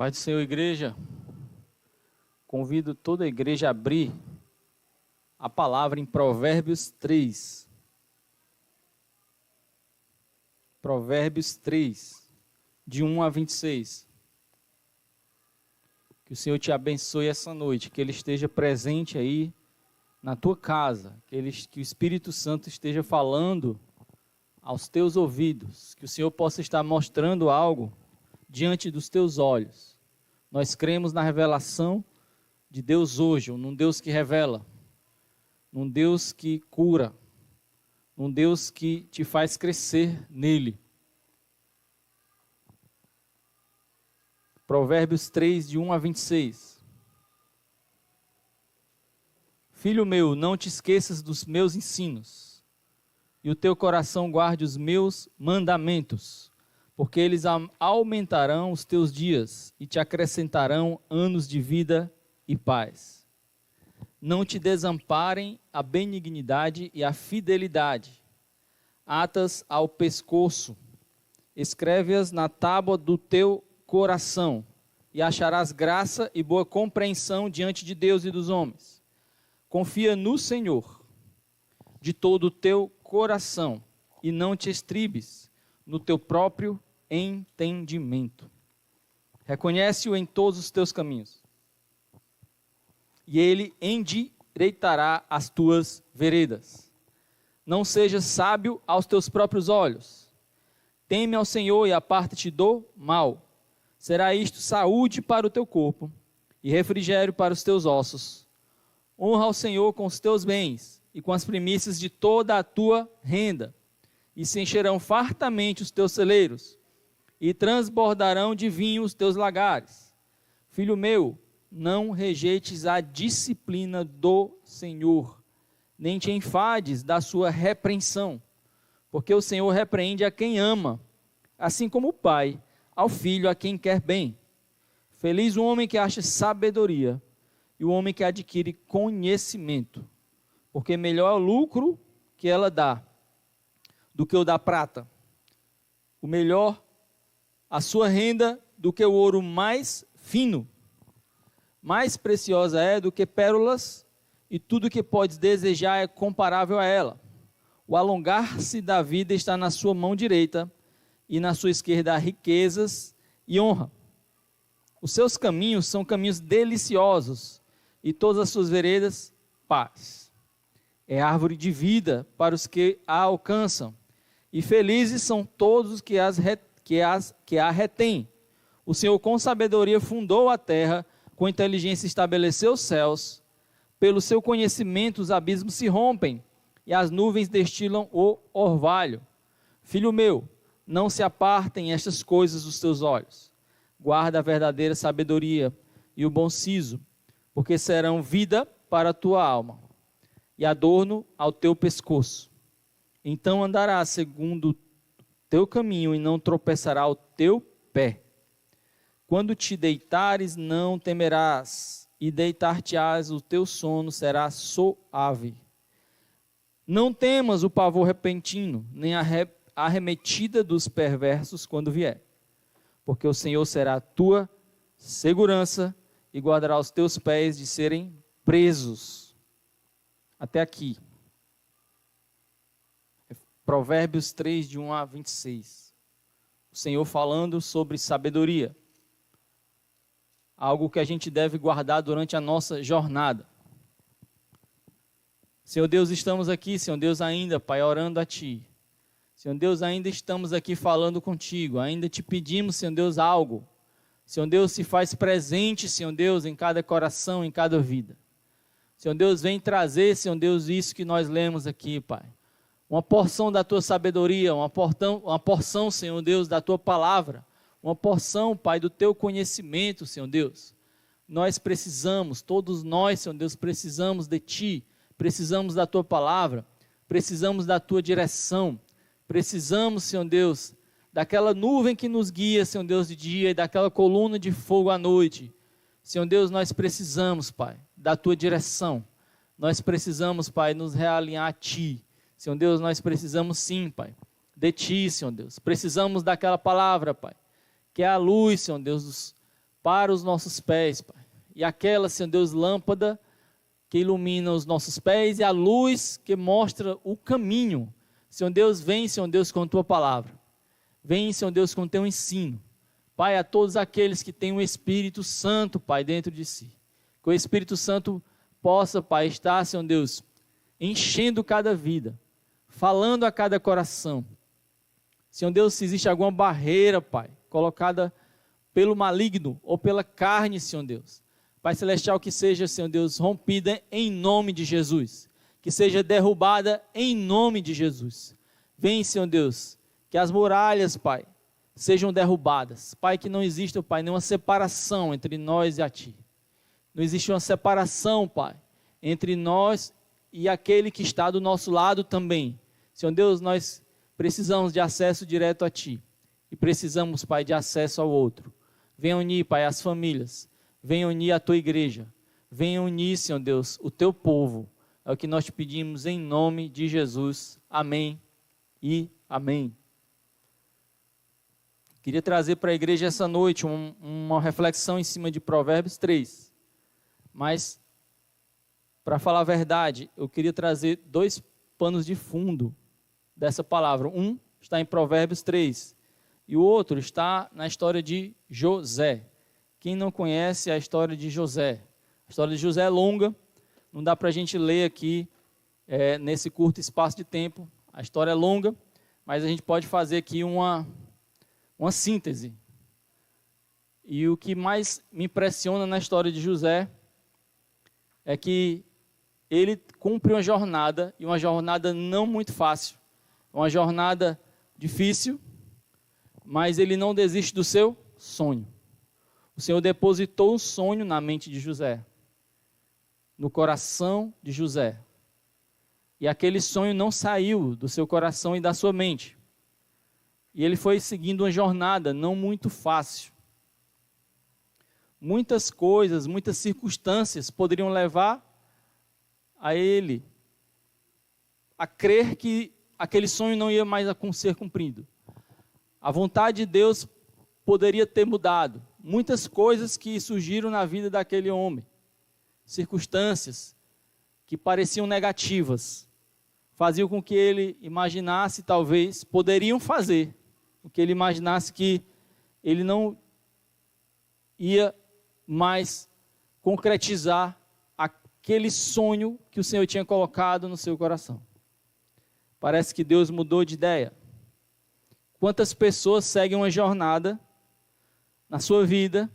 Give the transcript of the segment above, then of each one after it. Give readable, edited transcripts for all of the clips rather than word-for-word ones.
Pai do Senhor, igreja, convido toda a igreja a abrir a palavra em Provérbios 3. Provérbios 3, de 1 a 26. Que o Senhor te abençoe essa noite, que Ele esteja presente aí na tua casa, que o Espírito Santo esteja falando aos teus ouvidos, que o Senhor possa estar mostrando algo diante dos teus olhos. Nós cremos na revelação de Deus hoje, num Deus que revela, num Deus que cura, num Deus que te faz crescer nele. Provérbios 3, de 1 a 26. Filho meu, não te esqueças dos meus ensinos, e o teu coração guarde os meus mandamentos, porque eles aumentarão os teus dias e te acrescentarão anos de vida e paz. Não te desamparem a benignidade e a fidelidade. Atas ao pescoço, escreve-as na tábua do teu coração, e acharás graça e boa compreensão diante de Deus e dos homens. Confia no Senhor de todo o teu coração, e não te estribes no teu próprio entendimento. Reconhece-o em todos os teus caminhos, e ele endireitará as tuas veredas. Não sejas sábio aos teus próprios olhos. Teme ao Senhor e aparta-te do mal. Será isto saúde para o teu corpo e refrigério para os teus ossos. Honra ao Senhor com os teus bens e com as primícias de toda a tua renda, e se encherão fartamente os teus celeiros, e transbordarão de vinho os teus lagares. Filho meu, não rejeites a disciplina do Senhor, nem te enfades da sua repreensão, porque o Senhor repreende a quem ama, assim como o pai ao filho a quem quer bem. Feliz o homem que acha sabedoria, e o homem que adquire conhecimento, porque melhor é o lucro que ela dá do que o da prata. O melhor, a sua renda, do que o ouro mais fino. Mais preciosa é do que pérolas, e tudo que podes desejar é comparável a ela. O alongar-se da vida está na sua mão direita, e na sua esquerda há riquezas e honra. Os seus caminhos são caminhos deliciosos, e todas as suas veredas, paz. É árvore de vida para os que a alcançam, e felizes são todos os que a retêm. O Senhor com sabedoria fundou a terra, com inteligência estabeleceu os céus. Pelo seu conhecimento os abismos se rompem, e as nuvens destilam o orvalho. Filho meu, não se apartem estas coisas dos teus olhos. Guarda a verdadeira sabedoria e o bom siso, porque serão vida para a tua alma, e adorno ao teu pescoço. Então andarás segundo o teu caminho, e não tropeçará o teu pé. Quando te deitares, não temerás, e deitar-te-ás, o teu sono será suave. Não temas o pavor repentino, nem a arremetida dos perversos quando vier, porque o Senhor será a tua segurança, e guardará os teus pés de serem presos. Até aqui. Provérbios 3, de 1 a 26. O Senhor falando sobre sabedoria. Algo que a gente deve guardar durante a nossa jornada. Senhor Deus, estamos aqui, Senhor Deus, ainda, Pai, orando a Ti. Senhor Deus, ainda estamos aqui falando contigo. Ainda te pedimos, Senhor Deus, algo. Senhor Deus, se faz presente, Senhor Deus, em cada coração, em cada vida. Senhor Deus, vem trazer, Senhor Deus, isso que nós lemos aqui, Pai. Uma porção da Tua sabedoria, uma porção, Senhor Deus, da Tua palavra. Uma porção, Pai, do Teu conhecimento, Senhor Deus. Nós precisamos, todos nós, Senhor Deus, precisamos de Ti. Precisamos da Tua palavra. Precisamos da Tua direção. Precisamos, Senhor Deus, daquela nuvem que nos guia, Senhor Deus, de dia, e daquela coluna de fogo à noite. Senhor Deus, nós precisamos, Pai, da Tua direção. Nós precisamos, Pai, nos realinhar a Ti. Senhor Deus, nós precisamos sim, Pai, de Ti, Senhor Deus. Precisamos daquela palavra, Pai, que é a luz, Senhor Deus, para os nossos pés, Pai. E aquela, Senhor Deus, lâmpada que ilumina os nossos pés e a luz que mostra o caminho. Senhor Deus, vem, Senhor Deus, com a Tua palavra. Vem, Senhor Deus, com o Teu ensino. Pai, a todos aqueles que têm o Espírito Santo, Pai, dentro de si. Que o Espírito Santo possa, Pai, estar, Senhor Deus, enchendo cada vida, falando a cada coração. Senhor Deus, se existe alguma barreira, Pai, colocada pelo maligno ou pela carne, Senhor Deus. Pai Celestial, que seja, Senhor Deus, rompida em nome de Jesus. Que seja derrubada em nome de Jesus. Vem, Senhor Deus, que as muralhas, Pai, sejam derrubadas. Pai, que não exista, Pai, nenhuma separação entre nós e a Ti. Não existe uma separação, Pai, entre nós e aquele que está do nosso lado também. Senhor Deus, nós precisamos de acesso direto a Ti. E precisamos, Pai, de acesso ao outro. Venha unir, Pai, as famílias. Venha unir a Tua igreja. Venha unir, Senhor Deus, o Teu povo. É o que nós te pedimos em nome de Jesus. Amém e amém. Queria trazer para a igreja essa noite uma reflexão em cima de Provérbios 3. Mas, para falar a verdade, eu queria trazer 2 panos de fundo dessa palavra. Um está em Provérbios 3 e o outro está na história de José. Quem não conhece a história de José? A história de José é longa, não dá para a gente ler aqui nesse curto espaço de tempo. A história é longa, mas a gente pode fazer aqui uma síntese. E o que mais me impressiona na história de José é que ele cumpre uma jornada, e uma jornada não muito fácil, uma jornada difícil, mas ele não desiste do seu sonho. O Senhor depositou um sonho na mente de José, no coração de José. E aquele sonho não saiu do seu coração e da sua mente. E ele foi seguindo uma jornada não muito fácil. Muitas coisas, muitas circunstâncias poderiam levar a ele a crer que aquele sonho não ia mais ser cumprido. A vontade de Deus poderia ter mudado. Muitas coisas que surgiram na vida daquele homem, circunstâncias que pareciam negativas, faziam com que ele imaginasse, talvez, poderiam fazer, com que ele imaginasse que ele não ia mais concretizar aquele sonho que o Senhor tinha colocado no seu coração. Parece que Deus mudou de ideia. Quantas pessoas seguem uma jornada na sua vida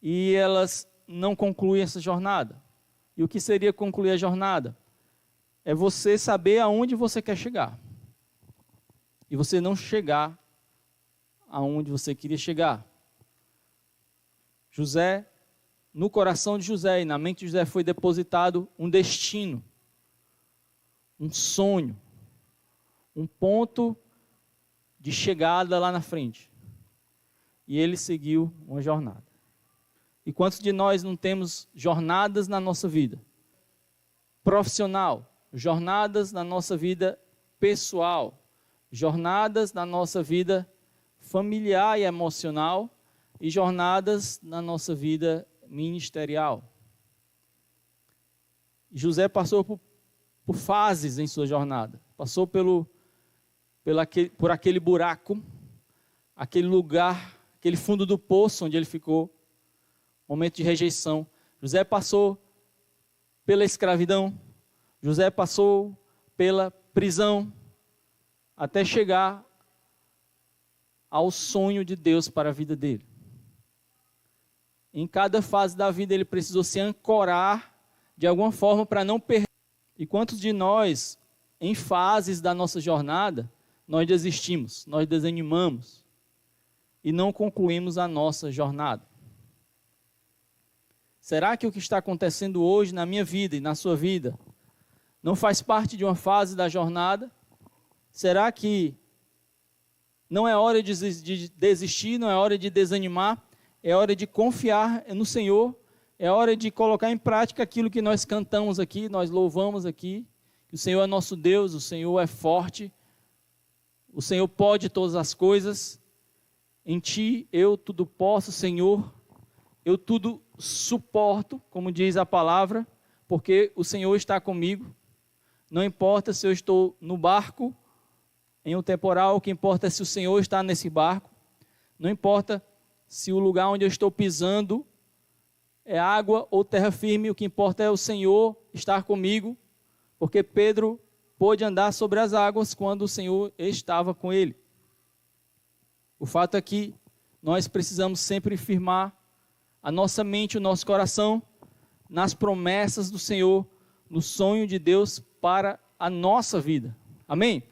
e elas não concluem essa jornada? E o que seria concluir a jornada? É você saber aonde você quer chegar. E você não chegar aonde você queria chegar. José, no coração de José e na mente de José foi depositado um destino, um sonho, um ponto de chegada lá na frente. E ele seguiu uma jornada. E quantos de nós não temos jornadas na nossa vida? Profissional, jornadas na nossa vida pessoal, jornadas na nossa vida familiar e emocional e jornadas na nossa vida ministerial. José passou por fases em sua jornada. Passou por aquele buraco, aquele lugar, aquele fundo do poço onde ele ficou, momento de rejeição. José passou pela escravidão, José passou pela prisão, até chegar ao sonho de Deus para a vida dele. Em cada fase da vida ele precisou se ancorar de alguma forma para não perder. E quantos de nós, em fases da nossa jornada, nós desistimos, nós desanimamos e não concluímos a nossa jornada? Será que o que está acontecendo hoje na minha vida e na sua vida não faz parte de uma fase da jornada? Será que não é hora de desistir, não é hora de desanimar? É hora de confiar no Senhor, é hora de colocar em prática aquilo que nós cantamos aqui, nós louvamos aqui, que o Senhor é nosso Deus, o Senhor é forte, o Senhor pode todas as coisas, em Ti eu tudo posso, Senhor, eu tudo suporto, como diz a palavra, porque o Senhor está comigo. Não importa se eu estou no barco, em um temporal, o que importa é se o Senhor está nesse barco. Não importa se o lugar onde eu estou pisando é água ou terra firme, o que importa é o Senhor estar comigo, porque Pedro pôde andar sobre as águas quando o Senhor estava com ele. O fato é que nós precisamos sempre firmar a nossa mente, o nosso coração nas promessas do Senhor, no sonho de Deus para a nossa vida. Amém?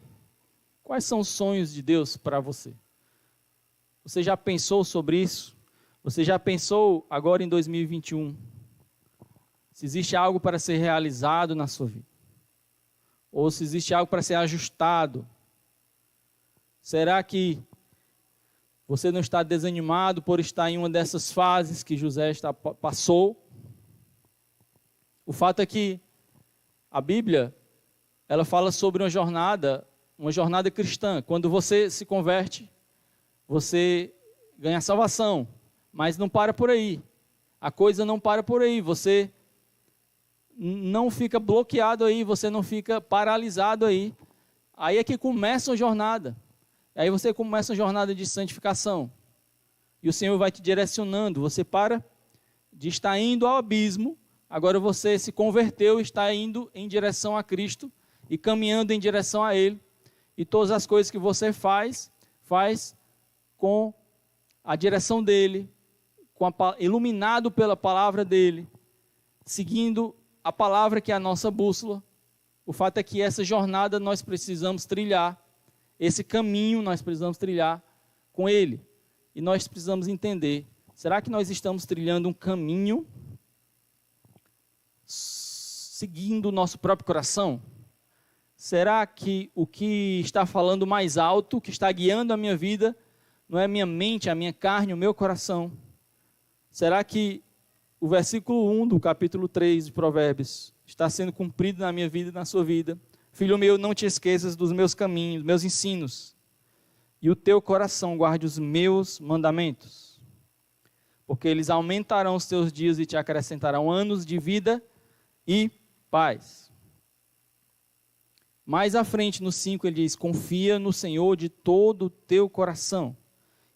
Quais são os sonhos de Deus para você? Você já pensou sobre isso? Você já pensou agora em 2021? Se existe algo para ser realizado na sua vida? Ou se existe algo para ser ajustado? Será que você não está desanimado por estar em uma dessas fases que José passou? O fato é que a Bíblia, ela fala sobre uma jornada cristã. Quando você se converte, você ganha salvação, mas não para por aí. A coisa não para por aí. Você não fica bloqueado aí, você não fica paralisado aí. Aí é que começa a jornada. Aí você começa a jornada de santificação. E o Senhor vai te direcionando. Você para de estar indo ao abismo. Agora você se converteu, está indo em direção a Cristo e caminhando em direção a Ele. E todas as coisas que você faz com a direção dEle, iluminado pela palavra dEle, seguindo a palavra que é a nossa bússola. O fato é que essa jornada nós precisamos trilhar. Esse caminho nós precisamos trilhar com Ele. E nós precisamos entender, será que nós estamos trilhando um caminho seguindo o nosso próprio coração? Será que o que está falando mais alto, que está guiando a minha vida, não é a minha mente, a minha carne, o meu coração? Será que o versículo 1 do capítulo 3 de Provérbios está sendo cumprido na minha vida e na sua vida? Filho meu, não te esqueças dos meus caminhos, meus ensinos, e o teu coração guarde os meus mandamentos, porque eles aumentarão os teus dias e te acrescentarão anos de vida e paz. Mais à frente, no 5, ele diz, confia no Senhor de todo o teu coração,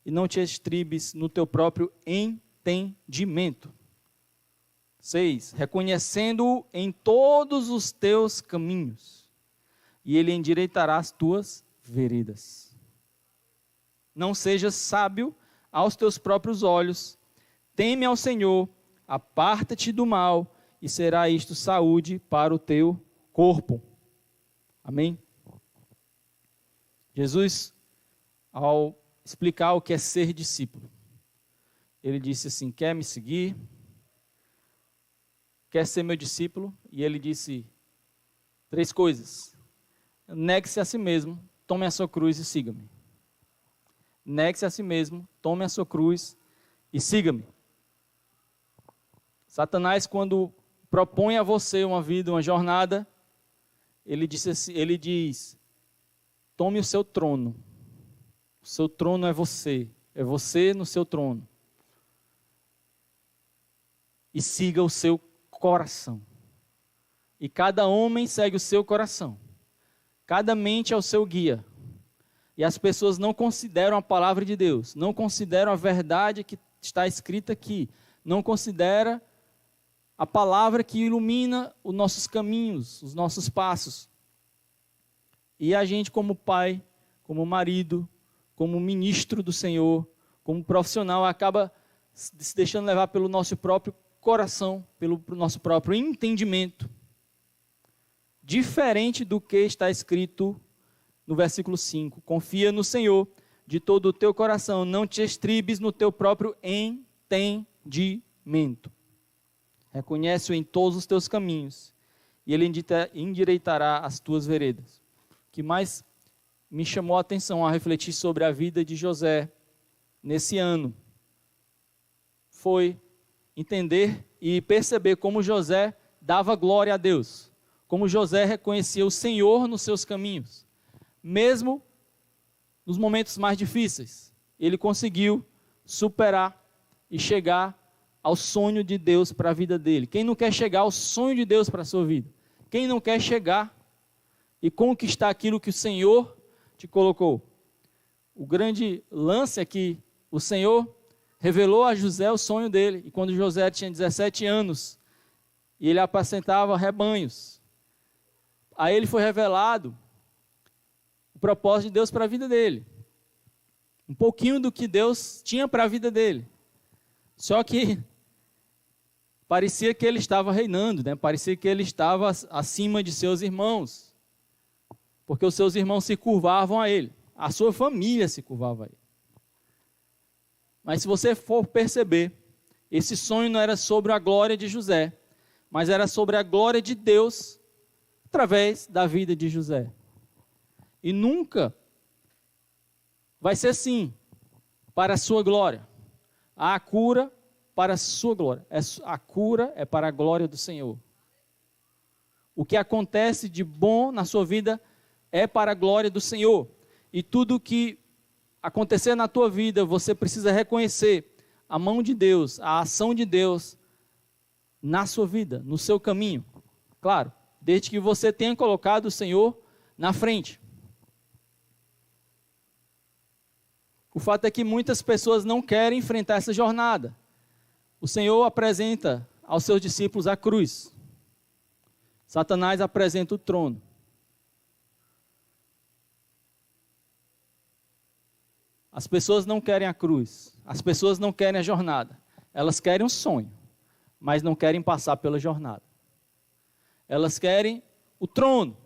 e não te estribes no teu próprio entendimento. 6, reconhecendo-o em todos os teus caminhos, e ele endireitará as tuas veredas. Não sejas sábio aos teus próprios olhos, teme ao Senhor, aparta-te do mal, e será isto saúde para o teu corpo. Amém? Jesus, ao explicar o que é ser discípulo, ele disse assim, quer me seguir? Quer ser meu discípulo? E ele disse 3 coisas. Negue-se a si mesmo, tome a sua cruz e siga-me. Negue-se a si mesmo, tome a sua cruz e siga-me. Satanás, quando propõe a você uma vida, uma jornada, ele diz, tome o seu trono. O seu trono é você no seu trono. E siga o seu coração. E cada homem segue o seu coração. Cada mente é o seu guia. E as pessoas não consideram a palavra de Deus, não consideram a verdade que está escrita aqui, não consideram a palavra que ilumina os nossos caminhos, os nossos passos. E a gente, como pai, como marido, como ministro do Senhor, como profissional, acaba se deixando levar pelo nosso próprio coração, pelo nosso próprio entendimento. Diferente do que está escrito no versículo 5. Confia no Senhor de todo o teu coração, não te estribes no teu próprio entendimento. Reconhece-o em todos os teus caminhos, e ele endireitará as tuas veredas. O que mais me chamou a atenção a refletir sobre a vida de José nesse ano foi entender e perceber como José dava glória a Deus, como José reconhecia o Senhor nos seus caminhos. Mesmo nos momentos mais difíceis, ele conseguiu superar e chegar ao sonho de Deus para a vida dele? Quem não quer chegar ao sonho de Deus para a sua vida? Quem não quer chegar e conquistar aquilo que o Senhor te colocou? O grande lance é que o Senhor revelou a José o sonho dele, e quando José tinha 17 anos, e ele apacentava rebanhos, a ele foi revelado o propósito de Deus para a vida dele. Um pouquinho do que Deus tinha para a vida dele. Só que parecia que ele estava reinando, né? Parecia que ele estava acima de seus irmãos, porque os seus irmãos se curvavam a ele, a sua família se curvava a ele. Mas se você for perceber, esse sonho não era sobre a glória de José, mas era sobre a glória de Deus através da vida de José. E nunca vai ser assim, para a sua glória. Há a cura para a sua glória. A cura é para a glória do Senhor. O que acontece de bom na sua vida é para a glória do Senhor. E tudo que acontecer na tua vida, você precisa reconhecer a mão de Deus, a ação de Deus na sua vida, no seu caminho. Claro, desde que você tenha colocado o Senhor na frente. O fato é que muitas pessoas não querem enfrentar essa jornada. O Senhor apresenta aos seus discípulos a cruz. Satanás apresenta o trono. As pessoas não querem a cruz, as pessoas não querem a jornada. Elas querem um sonho, mas não querem passar pela jornada. Elas querem o trono,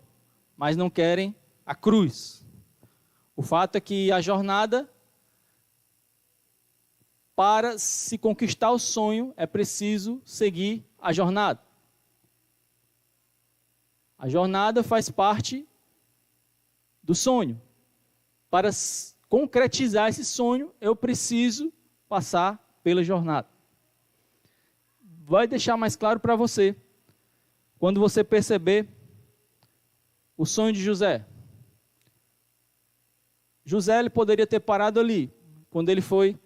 mas não querem a cruz. O fato é que a jornada, para se conquistar o sonho, é preciso seguir a jornada. A jornada faz parte do sonho. Para concretizar esse sonho, eu preciso passar pela jornada. Vai deixar mais claro para você, quando você perceber o sonho de José. José, ele poderia ter parado ali, quando ele foi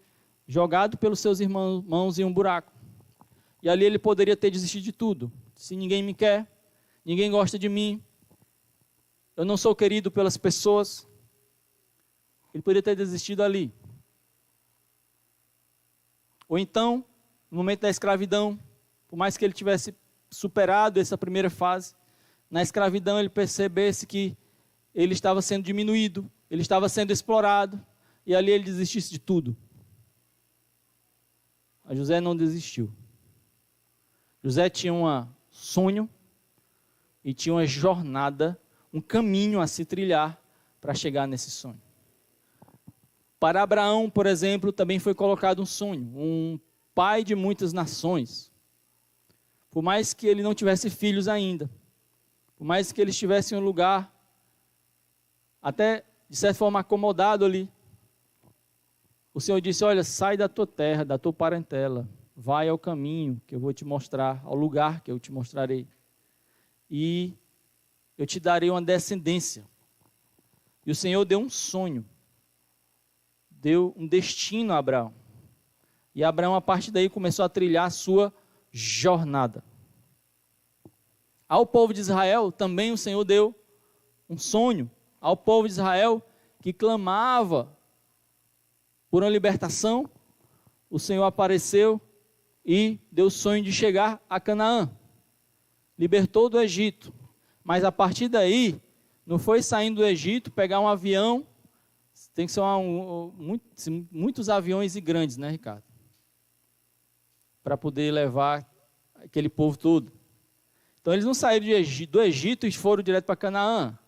jogado pelos seus irmãos em um buraco. E ali ele poderia ter desistido de tudo. Se ninguém me quer, ninguém gosta de mim, eu não sou querido pelas pessoas. Ele poderia ter desistido ali. Ou então, no momento da escravidão, por mais que ele tivesse superado essa primeira fase, na escravidão ele percebesse que ele estava sendo diminuído, ele estava sendo explorado, e ali ele desistisse de tudo. Mas José não desistiu. José tinha um sonho e tinha uma jornada, um caminho a se trilhar para chegar nesse sonho. Para Abraão, por exemplo, também foi colocado um sonho, um pai de muitas nações. Por mais que ele não tivesse filhos ainda, por mais que ele estivesse em um lugar até de certa forma acomodado ali, o Senhor disse: olha, sai da tua terra, da tua parentela, vai ao caminho que eu vou te mostrar, ao lugar que eu te mostrarei, e eu te darei uma descendência. E o Senhor deu um sonho, deu um destino a Abraão. E Abraão, a partir daí, começou a trilhar a sua jornada. Ao povo de Israel, também o Senhor deu um sonho. Ao povo de Israel, que clamava por uma libertação, o Senhor apareceu e deu o sonho de chegar a Canaã. Libertou do Egito. Mas a partir daí, não foi saindo do Egito, pegar um avião. Tem que ser muitos aviões e grandes, né, Ricardo? Para poder levar aquele povo todo. Então eles não saíram do Egito e foram direto para Canaã.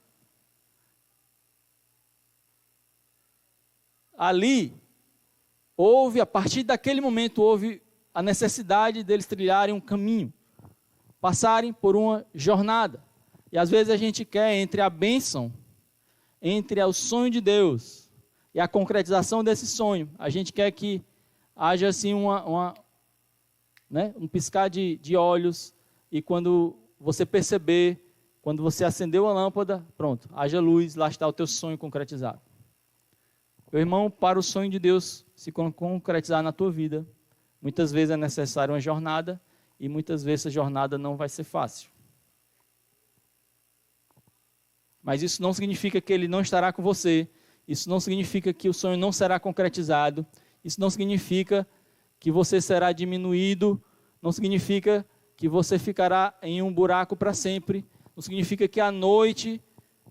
Ali, a partir daquele momento, houve a necessidade deles trilharem um caminho, passarem por uma jornada. E às vezes a gente quer, entre a bênção, entre o sonho de Deus e a concretização desse sonho, a gente quer que haja assim um piscar de olhos, e quando você perceber, quando você acendeu a lâmpada, pronto, haja luz, lá está o teu sonho concretizado. Meu irmão, para o sonho de Deus se concretizar na tua vida, Muitas vezes é necessária uma jornada e muitas vezes a jornada não vai ser fácil. Mas isso não significa que ele não estará com você. Isso não significa que o sonho não será concretizado. Isso não significa que você será diminuído. Não significa que você ficará em um buraco para sempre. Não significa que a noite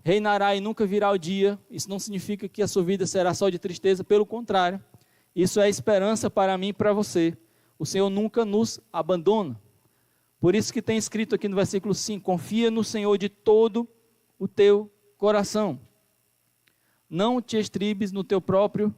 reinará e nunca virá o dia. Isso não significa que a sua vida será só de tristeza. Pelo contrário, isso é esperança para mim e para você. O Senhor nunca nos abandona. Por isso que tem escrito aqui no versículo 5, confia no Senhor de todo o teu coração. Não te estribes no teu próprio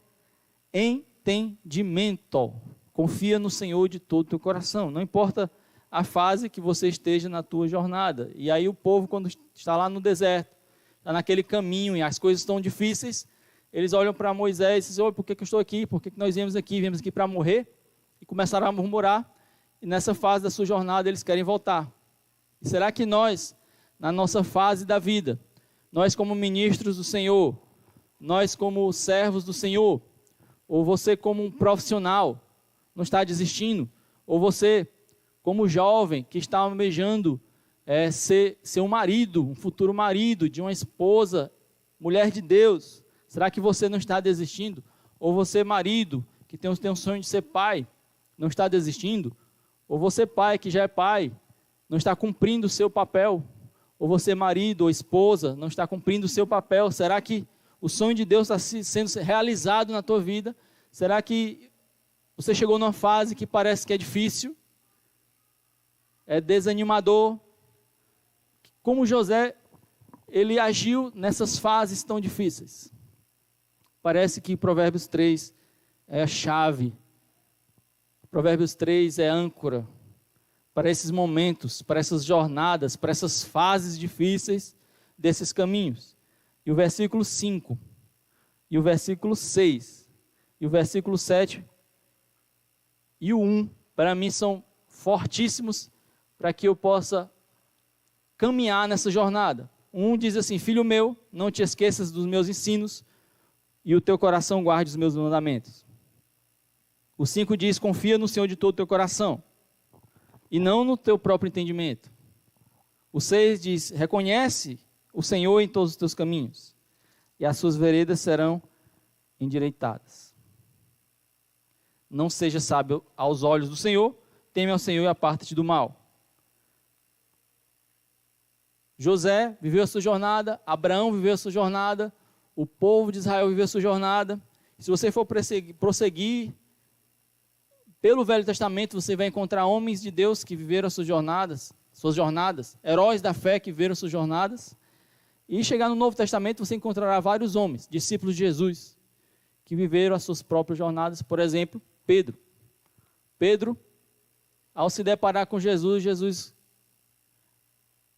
entendimento. Confia no Senhor de todo o teu coração. Não importa a fase que você esteja na tua jornada. E aí o povo, quando está lá no deserto, está naquele caminho e as coisas estão difíceis, eles olham para Moisés e dizem, por que eu estou aqui? Por que nós viemos aqui? Viemos aqui para morrer? E começaram a murmurar. E nessa fase da sua jornada eles querem voltar. E será que nós, na nossa fase da vida, nós como ministros do Senhor, nós como servos do Senhor, ou você como um profissional, não está desistindo, ou você como jovem que está almejando ser um marido, um futuro marido de uma esposa, mulher de Deus, será que você não está desistindo? Ou você marido que tem um sonho de ser pai, não está desistindo? Ou você pai que já é pai, não está cumprindo o seu papel? Ou você marido ou esposa, não está cumprindo o seu papel? Será que o sonho de Deus está sendo realizado na tua vida? Será que você chegou numa fase que parece que é difícil? É desanimador? Como José, ele agiu nessas fases tão difíceis? Parece que Provérbios 3 é a chave. Provérbios 3 é âncora para esses momentos, para essas jornadas, para essas fases difíceis desses caminhos. E o versículo 5, e o versículo 6, e o versículo 7 e o 1, para mim são fortíssimos para que eu possa caminhar nessa jornada. Um diz assim, filho meu, não te esqueças dos meus ensinos e o teu coração guarde os meus mandamentos. O 5 diz, confia no Senhor de todo o teu coração e não no teu próprio entendimento. O 6 diz, reconhece o Senhor em todos os teus caminhos e as suas veredas serão endireitadas. Não seja sábio aos olhos do Senhor, teme ao Senhor e aparta-te do mal. José viveu a sua jornada, Abraão viveu a sua jornada, o povo de Israel viveu a sua jornada. Se você for prosseguir pelo Velho Testamento, você vai encontrar homens de Deus que viveram as suas jornadas, heróis da fé que viveram as suas jornadas. E chegar no Novo Testamento, você encontrará vários homens, discípulos de Jesus, que viveram as suas próprias jornadas. Por exemplo, Pedro. Pedro, ao se deparar com Jesus, Jesus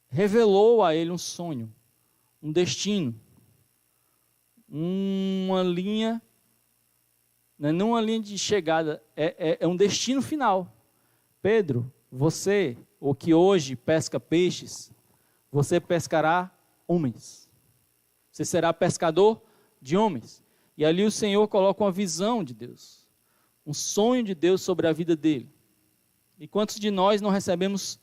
revelou a ele um sonho, um destino, uma linha, não uma linha de chegada, é um destino final. Pedro, você, o que hoje pesca peixes, você pescará homens. Você será pescador de homens. E ali o Senhor coloca uma visão de Deus, um sonho de Deus sobre a vida dele. E quantos de nós não recebemos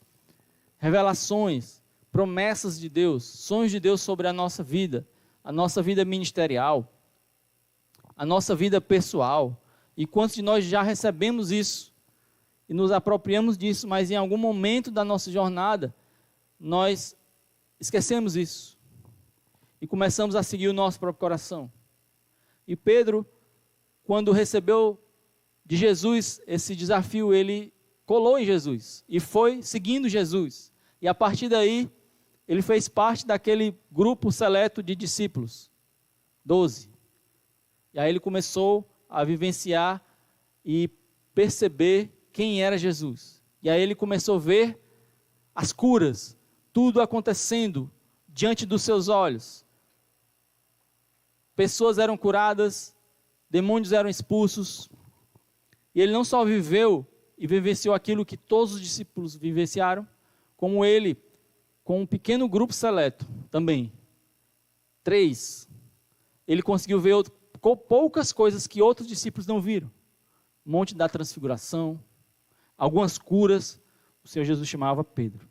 revelações, promessas de Deus, sonhos de Deus sobre a nossa vida ministerial, a nossa vida pessoal? E quantos de nós já recebemos isso e nos apropriamos disso, mas em algum momento da nossa jornada nós esquecemos isso e começamos a seguir o nosso próprio coração? E Pedro, quando recebeu de Jesus esse desafio, ele colou em Jesus e foi seguindo Jesus. E a partir daí, ele fez parte daquele grupo seleto de discípulos, 12. E aí ele começou a vivenciar e perceber quem era Jesus. E aí ele começou a ver as curas, tudo acontecendo diante dos seus olhos. Pessoas eram curadas, demônios eram expulsos. E ele não só viveu e vivenciou aquilo que todos os discípulos vivenciaram, como ele, com um pequeno grupo seleto também, 3, ele conseguiu ver poucas coisas que outros discípulos não viram. Monte da Transfiguração, algumas curas, o Senhor Jesus chamava Pedro.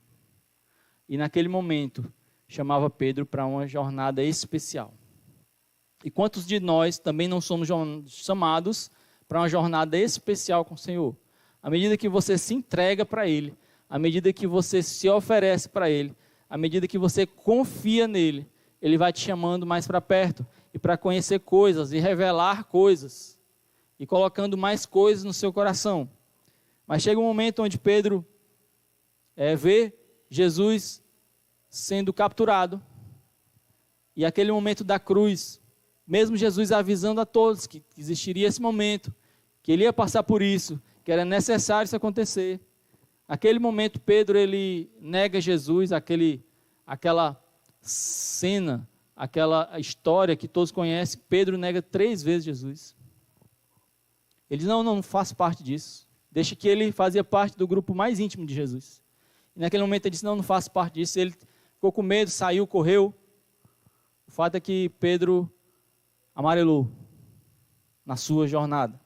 E naquele momento, chamava Pedro para uma jornada especial. E quantos de nós também não somos chamados para uma jornada especial com o Senhor? À medida que você se entrega para Ele, à medida que você se oferece para Ele, à medida que você confia nele, Ele vai te chamando mais para perto e para conhecer coisas e revelar coisas e colocando mais coisas no seu coração. Mas chega um momento onde Pedro vê Jesus sendo capturado e aquele momento da cruz, mesmo Jesus avisando a todos que existiria esse momento, que ele ia passar por isso, que era necessário isso acontecer. Naquele momento, Pedro, ele nega Jesus, aquela cena, aquela história que todos conhecem. Pedro nega 3 vezes Jesus. Ele diz, não faço parte disso. Deixa que ele fazia parte do grupo mais íntimo de Jesus. E naquele momento ele disse, não faço parte disso. Ele ficou com medo, saiu, correu. O fato é que Pedro amarelou na sua jornada.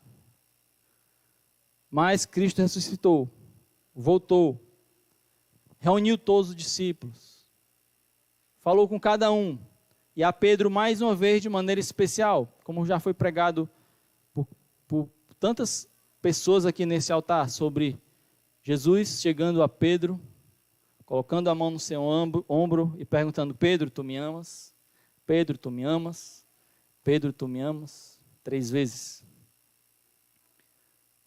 Mas Cristo ressuscitou, voltou, reuniu todos os discípulos, falou com cada um, e a Pedro mais uma vez de maneira especial, como já foi pregado por tantas pessoas aqui nesse altar, sobre Jesus chegando a Pedro, colocando a mão no seu ombro e perguntando, Pedro, tu me amas? Pedro, tu me amas? Pedro, tu me amas? 3 vezes.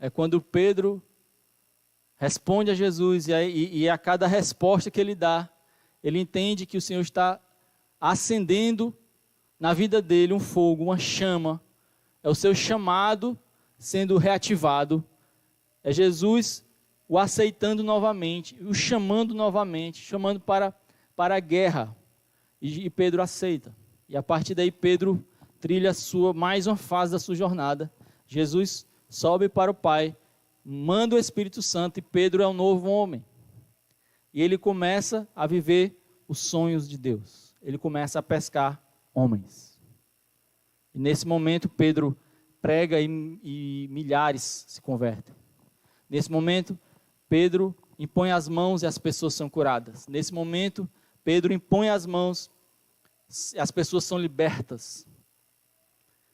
É quando Pedro responde a Jesus e a cada resposta que ele dá, ele entende que o Senhor está acendendo na vida dele um fogo, uma chama. É o seu chamado sendo reativado. É Jesus o aceitando novamente, o chamando novamente, chamando para a guerra. E Pedro aceita. E a partir daí Pedro trilha mais uma fase da sua jornada. Jesus sobe para o Pai, manda o Espírito Santo e Pedro é um novo homem. E ele começa a viver os sonhos de Deus. Ele começa a pescar homens. E nesse momento Pedro prega e milhares se convertem. Nesse momento Pedro impõe as mãos e as pessoas são curadas. Nesse momento Pedro impõe as mãos e as pessoas são libertas.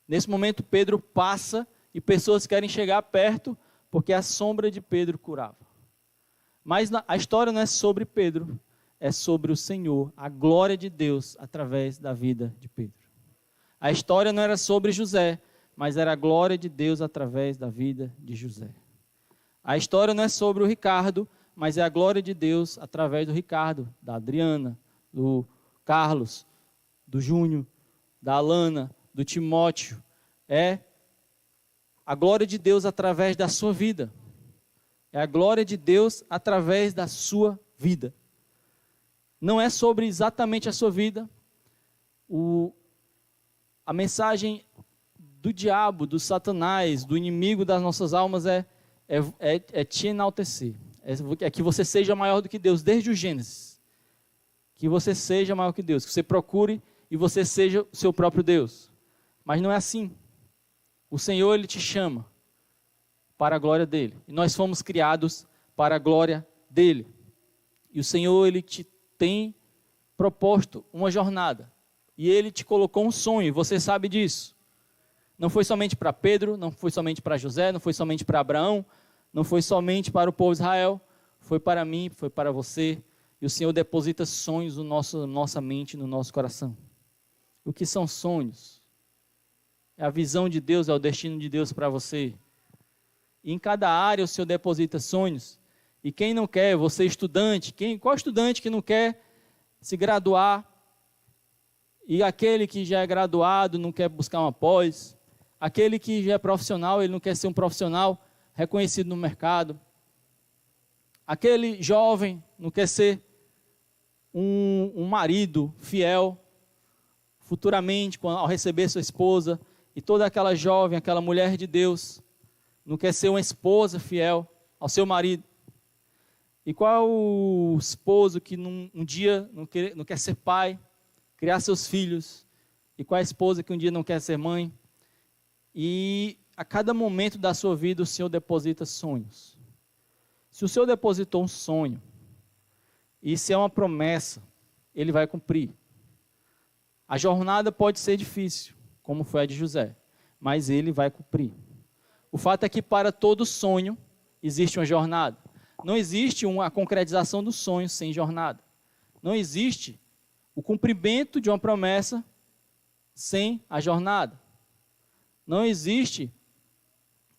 Nesse momento Pedro passa e pessoas querem chegar perto porque a sombra de Pedro curava. Mas a história não é sobre Pedro, é sobre o Senhor, a glória de Deus através da vida de Pedro. A história não era sobre José, mas era a glória de Deus através da vida de José. A história não é sobre o Ricardo, mas é a glória de Deus através do Ricardo, da Adriana, do Carlos, do Júnior, da Alana, do Timóteo. É a glória de Deus através da sua vida. É a glória de Deus através da sua vida. Não é sobre exatamente a sua vida. A mensagem do diabo, do Satanás, do inimigo das nossas almas é te enaltecer. É que você seja maior do que Deus, desde o Gênesis. Que você seja maior que Deus, que você procure e você seja o seu próprio Deus. Mas não é assim. O Senhor, Ele te chama para a glória dEle. E nós fomos criados para a glória dEle. E o Senhor, Ele te tem proposto uma jornada. E Ele te colocou um sonho, e você sabe disso. Não foi somente para Pedro, não foi somente para José, não foi somente para Abraão, não foi somente para o povo de Israel, foi para mim, foi para você. E o Senhor deposita sonhos na nossa mente, no nosso coração. O que são sonhos? É a visão de Deus, é o destino de Deus para você. E em cada área o Senhor deposita sonhos. E quem não quer, você estudante, qual estudante que não quer se graduar? E aquele que já é graduado não quer buscar uma pós? Aquele que já é profissional, ele não quer ser um profissional reconhecido no mercado? Aquele jovem não quer ser um marido fiel futuramente, ao receber sua esposa? E toda aquela jovem, aquela mulher de Deus, não quer ser uma esposa fiel ao seu marido? E qual é o esposo que um dia não quer ser pai, criar seus filhos? E qual é a esposa que um dia não quer ser mãe? E a cada momento da sua vida o Senhor deposita sonhos. Se o Senhor depositou um sonho, e se é uma promessa, Ele vai cumprir. A jornada pode ser difícil, como foi a de José, mas Ele vai cumprir. O fato é que para todo sonho existe uma jornada. Não existe a concretização do sonho sem jornada. Não existe o cumprimento de uma promessa sem a jornada. Não existe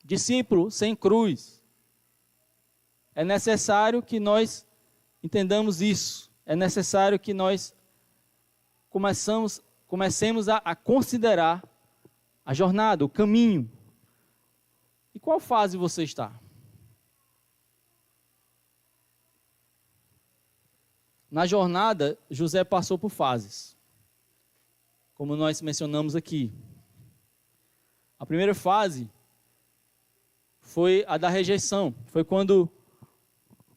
discípulo sem cruz. É necessário que nós entendamos isso. É necessário que nós comecemos a considerar a jornada, o caminho. E qual fase você está? Na jornada, José passou por fases, como nós mencionamos aqui. A primeira fase foi a da rejeição. Foi quando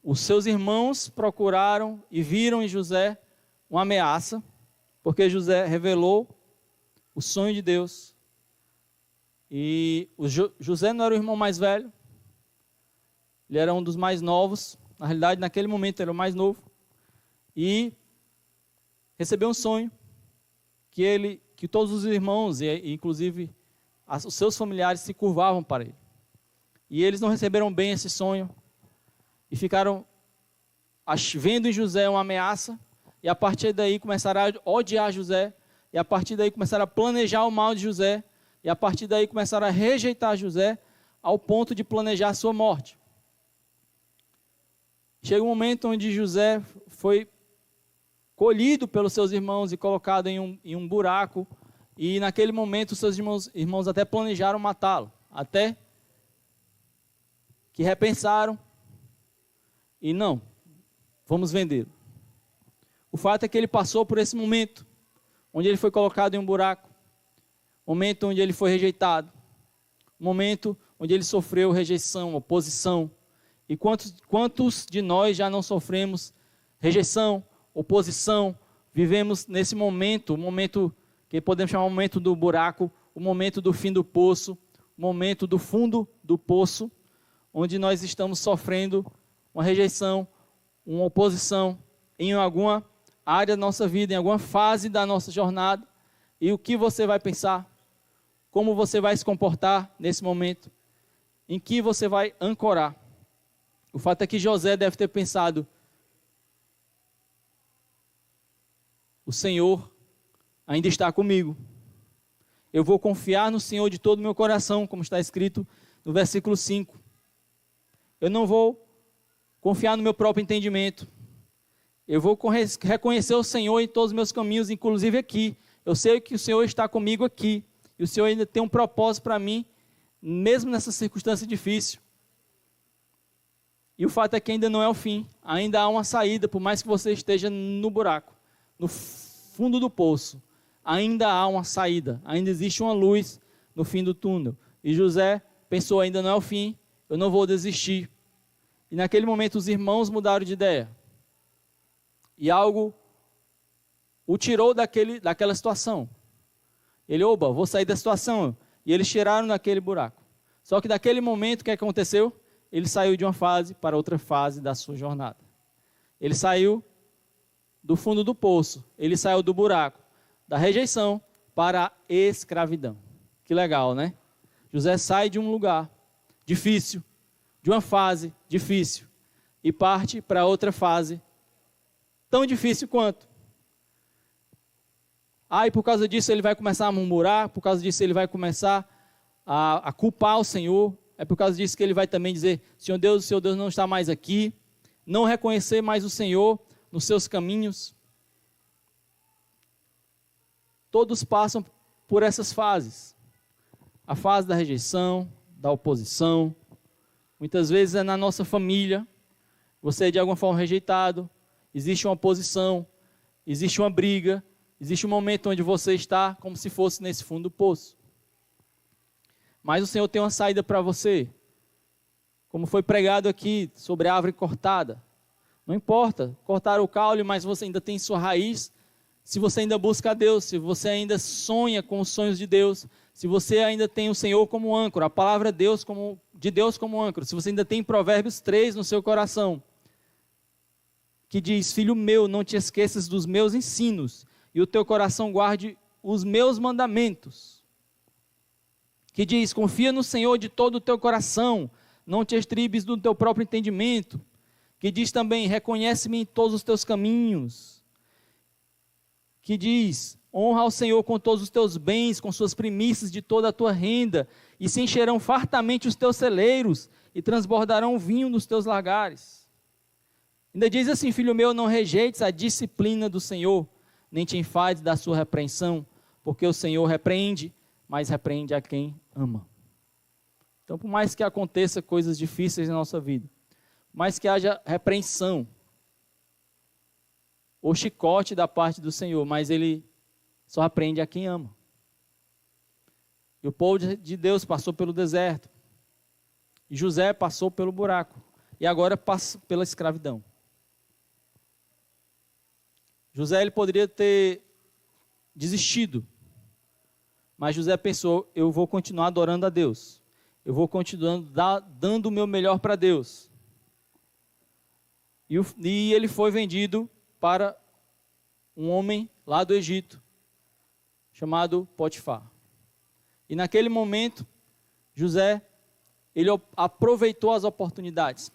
os seus irmãos procuraram e viram em José uma ameaça, porque José revelou o sonho de Deus. E José não era o irmão mais velho, ele era um dos mais novos. Na realidade, naquele momento, ele era o mais novo. E recebeu um sonho que todos os irmãos, e inclusive os seus familiares, se curvavam para ele. E eles não receberam bem esse sonho e ficaram vendo em José uma ameaça, e a partir daí começaram a odiar José, e a partir daí começaram a planejar o mal de José, e a partir daí começaram a rejeitar José ao ponto de planejar a sua morte. Chega um momento onde José foi colhido pelos seus irmãos e colocado em um buraco, e naquele momento os seus irmãos até planejaram matá-lo, até que repensaram e não, vamos vendê-lo. O fato é que ele passou por esse momento, onde ele foi colocado em um buraco, momento onde ele foi rejeitado, momento onde ele sofreu rejeição, oposição. E quantos de nós já não sofremos rejeição, oposição, vivemos nesse momento, o momento que podemos chamar o momento do buraco, o momento do fim do poço, o momento do fundo do poço, onde nós estamos sofrendo uma rejeição, uma oposição em alguma área da nossa vida, em alguma fase da nossa jornada. E o que você vai pensar? Como você vai se comportar nesse momento? Em que você vai ancorar? O fato é que José deve ter pensado: o Senhor ainda está comigo. Eu vou confiar no Senhor de todo o meu coração, como está escrito no versículo 5. Eu não vou confiar no meu próprio entendimento. Eu vou reconhecer o Senhor em todos os meus caminhos, inclusive aqui. Eu sei que o Senhor está comigo aqui. E o Senhor ainda tem um propósito para mim, mesmo nessa circunstância difícil. E o fato é que ainda não é o fim. Ainda há uma saída, por mais que você esteja no buraco, no fundo do poço. Ainda há uma saída. Ainda existe uma luz no fim do túnel. E José pensou: ainda não é o fim, eu não vou desistir. E naquele momento os irmãos mudaram de ideia. E algo o tirou daquela situação. Ele: oba, vou sair da situação. E eles tiraram daquele buraco. Só que naquele momento, o que aconteceu? Ele saiu de uma fase para outra fase da sua jornada. Ele saiu do fundo do poço. Ele saiu do buraco, da rejeição para a escravidão. Que legal, né? José sai de um lugar difícil, de uma fase difícil, e parte para outra fase tão difícil quanto. E por causa disso ele vai começar a murmurar, por causa disso ele vai começar a culpar o Senhor. É por causa disso que ele vai também dizer: Senhor Deus, o Senhor Deus não está mais aqui. Não reconhecer mais o Senhor nos seus caminhos. Todos passam por essas fases. A fase da rejeição, da oposição. Muitas vezes é na nossa família. Você é de alguma forma rejeitado. Existe uma oposição. Existe uma briga. Existe um momento onde você está como se fosse nesse fundo do poço. Mas o Senhor tem uma saída para você. Como foi pregado aqui sobre a árvore cortada. Não importa, cortar o caule, mas você ainda tem sua raiz. Se você ainda busca a Deus, se você ainda sonha com os sonhos de Deus, se você ainda tem o Senhor como âncora, a palavra de Deus como de Deus como âncora, se você ainda tem Provérbios 3 no seu coração, que diz: filho meu, não te esqueças dos meus ensinos, e o teu coração guarde os meus mandamentos. Que diz: confia no Senhor de todo o teu coração, não te estribes do teu próprio entendimento. Que diz também: reconhece-me em todos os teus caminhos. Que diz: honra ao Senhor com todos os teus bens, com suas primícias de toda a tua renda, e se encherão fartamente os teus celeiros, e transbordarão vinho nos teus lagares. Ainda diz assim: filho meu, não rejeites a disciplina do Senhor, nem te enfades da sua repreensão, porque o Senhor repreende, mas repreende a quem ama. Então, por mais que aconteça coisas difíceis na nossa vida, por mais que haja repreensão, ou chicote da parte do Senhor, mas Ele só repreende a quem ama. E o povo de Deus passou pelo deserto, e José passou pelo buraco, e agora passa pela escravidão. José, ele poderia ter desistido, mas José pensou: eu vou continuar adorando a Deus, eu vou continuar dando o meu melhor para Deus. E ele foi vendido para um homem lá do Egito, chamado Potifar. E naquele momento, José, ele aproveitou as oportunidades.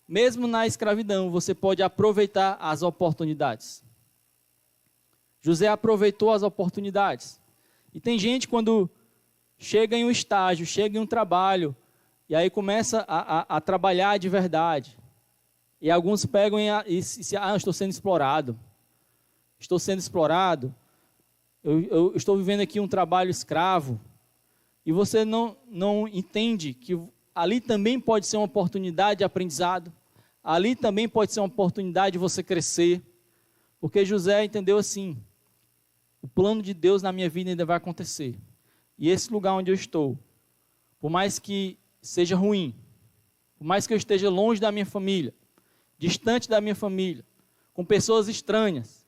Mesmo na escravidão, você pode aproveitar as oportunidades. José aproveitou as oportunidades. E tem gente, quando chega em um estágio, chega em um trabalho, e aí começa a trabalhar de verdade. E alguns pegam e se estou sendo explorado. Estou sendo explorado. Eu estou vivendo aqui um trabalho escravo. E você não entende que ali também pode ser uma oportunidade de aprendizado. Ali também pode ser uma oportunidade de você crescer. Porque José entendeu assim: o plano de Deus na minha vida ainda vai acontecer. E esse lugar onde eu estou, por mais que seja ruim, por mais que eu esteja longe da minha família, distante da minha família, com pessoas estranhas,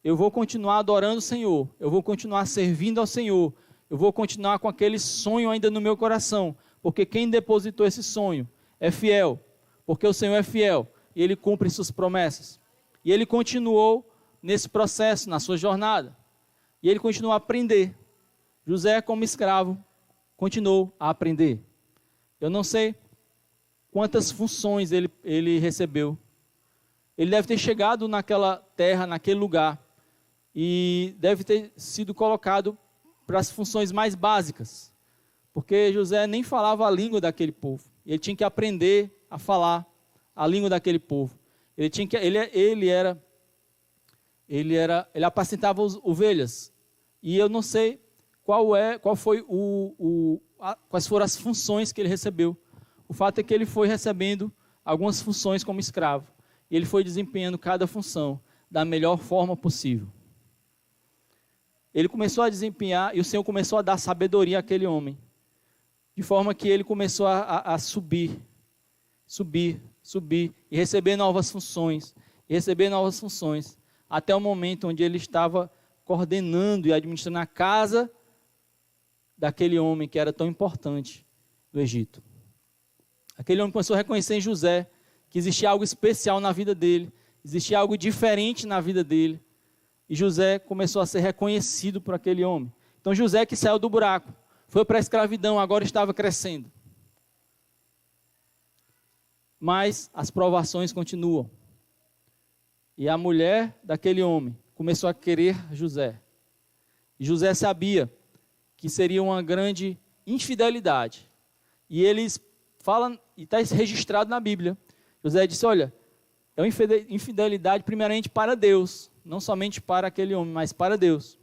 eu vou continuar adorando o Senhor, eu vou continuar servindo ao Senhor, eu vou continuar com aquele sonho ainda no meu coração, porque quem depositou esse sonho é fiel, porque o Senhor é fiel e Ele cumpre suas promessas. E ele continuou nesse processo, na sua jornada. E ele continuou a aprender. José, como escravo, continuou a aprender. Eu não sei quantas funções ele recebeu. Ele deve ter chegado naquela terra, naquele lugar, e deve ter sido colocado para as funções mais básicas, porque José nem falava a língua daquele povo. Ele tinha que aprender a falar a língua daquele povo. Ele apacentava as ovelhas. E eu não sei quais foram as funções que ele recebeu. O fato é que ele foi recebendo algumas funções como escravo. E ele foi desempenhando cada função da melhor forma possível. Ele começou a desempenhar, e o Senhor começou a dar sabedoria àquele homem. De forma que ele começou a subir, e receber novas funções, até o momento onde ele estava coordenando e administrando a casa daquele homem que era tão importante do Egito. Aquele homem começou a reconhecer em José que existia algo especial na vida dele, existia algo diferente na vida dele, e José começou a ser reconhecido por aquele homem. Então José, que saiu do buraco, foi para a escravidão, agora estava crescendo. Mas as provações continuam. E a mulher daquele homem começou a querer José. E José sabia que seria uma grande infidelidade. E eles falam, e está registrado na Bíblia, José disse: olha, é uma infidelidade primeiramente para Deus, não somente para aquele homem, mas para Deus.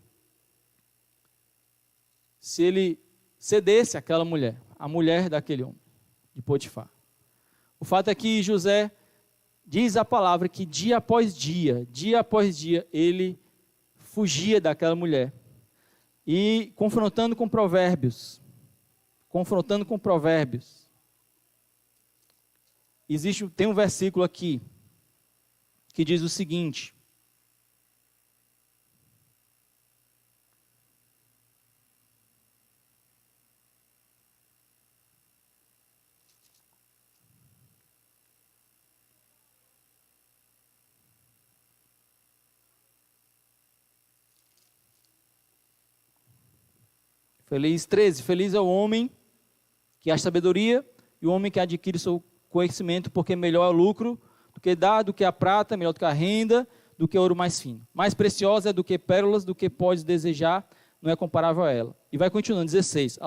Se ele cedesse àquela mulher, a mulher daquele homem, de Potifar. O fato é que José, diz a palavra que dia após dia, ele fugia daquela mulher. E confrontando com provérbios. Tem um versículo aqui que diz o seguinte: Feliz 13. Feliz é o homem que acha sabedoria e o homem que adquire seu conhecimento, porque melhor é o lucro do que dá, do que a prata, melhor do que a renda, do que ouro mais fino. Mais preciosa é do que pérolas, do que podes desejar, não é comparável a ela. E vai continuando, 16.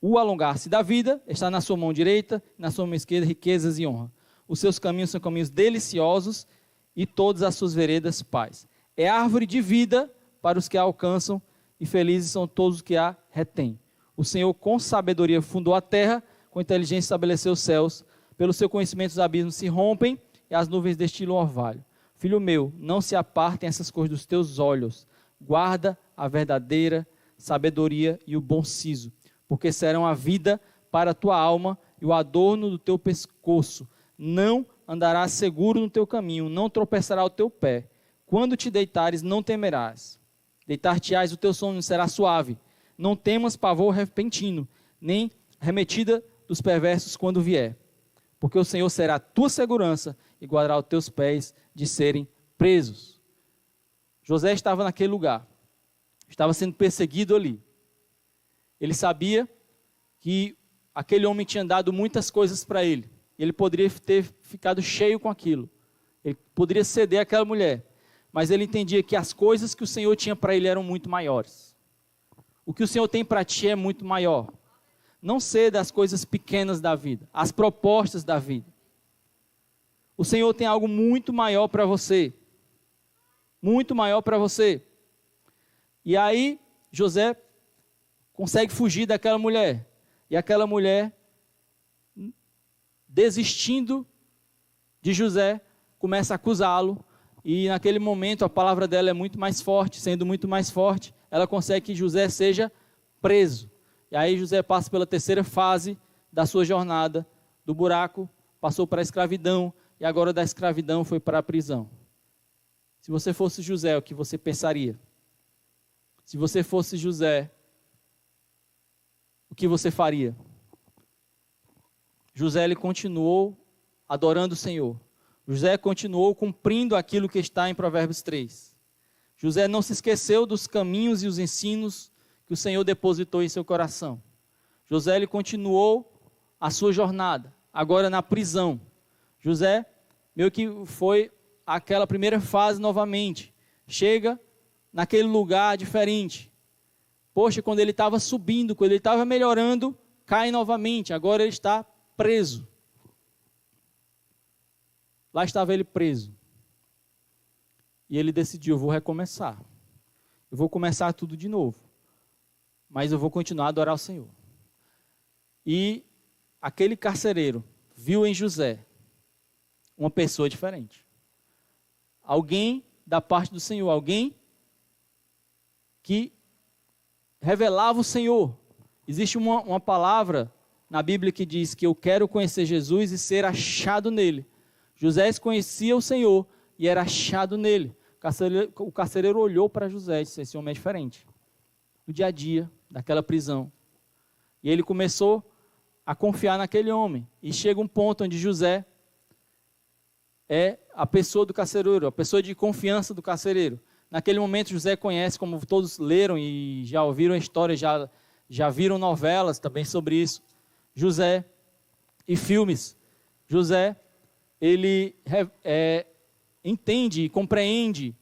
O alongar-se da vida está na sua mão direita, na sua mão esquerda, riquezas e honra. Os seus caminhos são caminhos deliciosos e todas as suas veredas paz. É árvore de vida para os que a alcançam e felizes são todos os que a retêm. O Senhor com sabedoria fundou a terra, com inteligência estabeleceu os céus. Pelo seu conhecimento os abismos se rompem e as nuvens destilam orvalho. Filho meu, não se apartem essas coisas dos teus olhos. Guarda a verdadeira sabedoria e o bom siso, porque serão a vida para a tua alma e o adorno do teu pescoço. Não andarás seguro no teu caminho, não tropeçará o teu pé. Quando te deitares, não temerás. Deitar-te-ás, o teu sono será suave. Não temas pavor repentino, nem remetida dos perversos quando vier. Porque o Senhor será a tua segurança e guardará os teus pés de serem presos. José estava naquele lugar, estava sendo perseguido ali. Ele sabia que aquele homem tinha dado muitas coisas para ele. Ele poderia ter ficado cheio com aquilo. Ele poderia ceder àquela mulher. Mas ele entendia que as coisas que o Senhor tinha para ele eram muito maiores. O que o Senhor tem para ti é muito maior. Não ceda às coisas pequenas da vida, às propostas da vida. O Senhor tem algo muito maior para você. Muito maior para você. E aí, José consegue fugir daquela mulher. E aquela mulher, desistindo de José, começa a acusá-lo. E naquele momento a palavra dela é muito mais forte. Sendo muito mais forte, ela consegue que José seja preso. E aí José passa pela terceira fase da sua jornada. Do buraco, passou para a escravidão. E agora da escravidão foi para a prisão. Se você fosse José, o que você pensaria? Se você fosse José, o que você faria? José, ele continuou adorando o Senhor. José continuou cumprindo aquilo que está em Provérbios 3. José não se esqueceu dos caminhos e os ensinos que o Senhor depositou em seu coração. José, ele continuou a sua jornada, agora na prisão. José, meio que foi aquela primeira fase novamente. Chega naquele lugar diferente. Poxa, quando ele estava subindo, quando ele estava melhorando, cai novamente. Agora ele está preso. Lá estava ele preso. E ele decidiu, eu vou recomeçar. Eu vou começar tudo de novo. Mas eu vou continuar a adorar o Senhor. E aquele carcereiro viu em José uma pessoa diferente. Alguém da parte do Senhor, alguém que revelava o Senhor. Existe uma palavra na Bíblia que diz que eu quero conhecer Jesus e ser achado nele. José conhecia o Senhor e era achado nele. O carcereiro olhou para José e disse, esse homem é diferente. No dia a dia daquela prisão. E ele começou a confiar naquele homem. E chega um ponto onde José é a pessoa do carcereiro, a pessoa de confiança do carcereiro. Naquele momento José conhece, como todos leram e já ouviram a história, já viram novelas também sobre isso. José e filmes. José, ele entende e compreende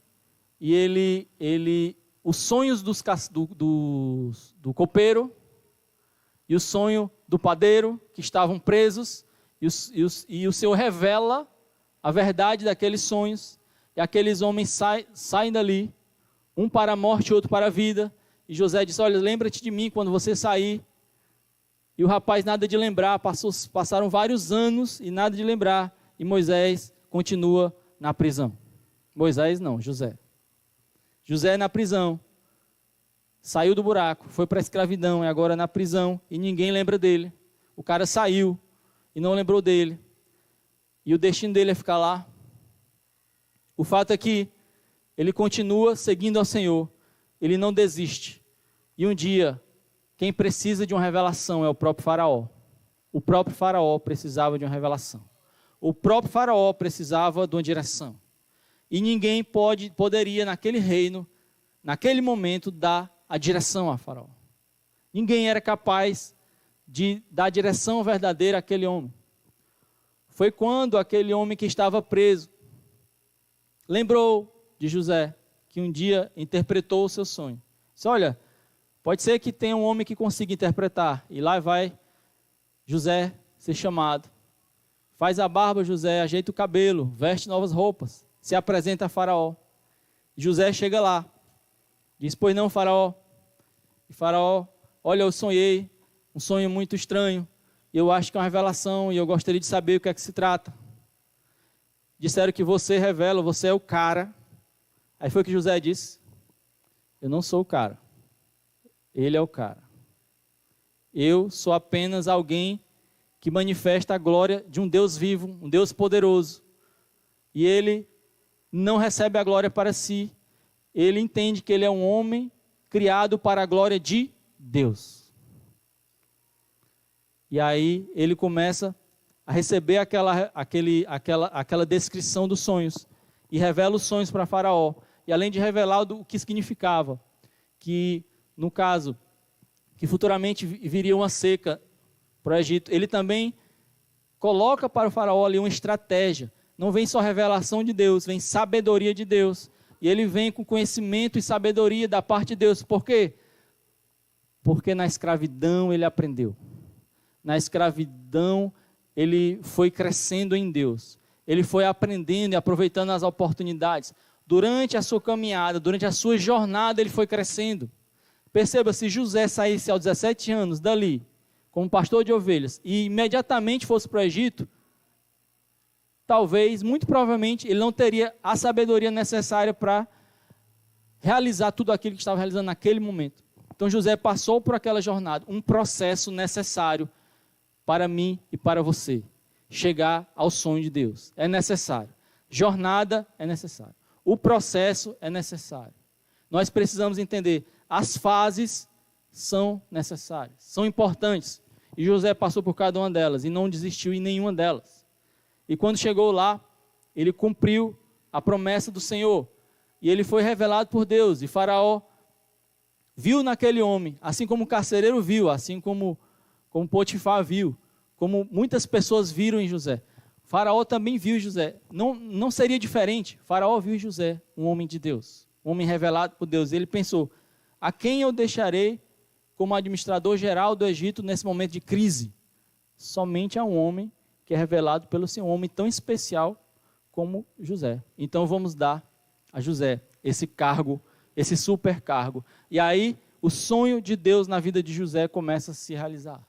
e ele os sonhos do copeiro e o sonho do padeiro que estavam presos e o Senhor revela a verdade daqueles sonhos e aqueles homens saem dali, um para a morte e outro para a vida. E José diz, olha, lembra-te de mim quando você sair. E o rapaz nada de lembrar, passaram vários anos e nada de lembrar. E Moisés continua na prisão. Moisés não, José. José na prisão, saiu do buraco, foi para a escravidão, e agora na prisão, e ninguém lembra dele. O cara saiu e não lembrou dele. E o destino dele é ficar lá. O fato é que ele continua seguindo ao Senhor, ele não desiste. E um dia, quem precisa de uma revelação é o próprio Faraó. O próprio Faraó precisava de uma revelação. O próprio Faraó precisava de uma direção. E ninguém poderia naquele reino, naquele momento, dar a direção a Faraó. Ninguém era capaz de dar a direção verdadeira àquele homem. Foi quando aquele homem que estava preso lembrou de José, que um dia interpretou o seu sonho. Disse, olha, pode ser que tenha um homem que consiga interpretar. E lá vai José ser chamado. Faz a barba, José, ajeita o cabelo, veste novas roupas, se apresenta a Faraó. José chega lá, diz, pois não, Faraó. E Faraó, olha, eu sonhei um sonho muito estranho, e eu acho que é uma revelação, e eu gostaria de saber o que é que se trata. Disseram que você revela, você é o cara. Aí foi que José disse, eu não sou o cara, ele é o cara. Eu sou apenas alguém que manifesta a glória de um Deus vivo, um Deus poderoso. E ele não recebe a glória para si. Ele entende que ele é um homem criado para a glória de Deus. E aí ele começa a receber aquela descrição dos sonhos. E revela os sonhos para Faraó. E além de revelar o que significava, que no caso, que futuramente viria uma seca para o Egito, ele também coloca para o Faraó ali uma estratégia. Não vem só revelação de Deus, vem sabedoria de Deus. E ele vem com conhecimento e sabedoria da parte de Deus. Por quê? Porque na escravidão ele aprendeu. Na escravidão ele foi crescendo em Deus. Ele foi aprendendo e aproveitando as oportunidades. Durante a sua caminhada, durante a sua jornada, ele foi crescendo. Perceba, se José saísse aos 17 anos dali, como pastor de ovelhas, e imediatamente fosse para o Egito, talvez, muito provavelmente, ele não teria a sabedoria necessária para realizar tudo aquilo que estava realizando naquele momento. Então José passou por aquela jornada, um processo necessário para mim e para você. Chegar ao sonho de Deus. É necessário. Jornada é necessário. O processo é necessário. Nós precisamos entender, as fases são necessárias, são importantes. E José passou por cada uma delas e não desistiu em nenhuma delas. E quando chegou lá, ele cumpriu a promessa do Senhor. E ele foi revelado por Deus. E Faraó viu naquele homem, assim como o carcereiro viu, assim como Potifar viu, como muitas pessoas viram em José. Faraó também viu José. Não seria diferente. Faraó viu José, um homem de Deus, um homem revelado por Deus. Ele pensou, a quem eu deixarei como administrador geral do Egito nesse momento de crise? Somente a um homem que é revelado pelo Senhor, um homem tão especial como José. Então vamos dar a José esse cargo, esse super cargo. E aí o sonho de Deus na vida de José começa a se realizar.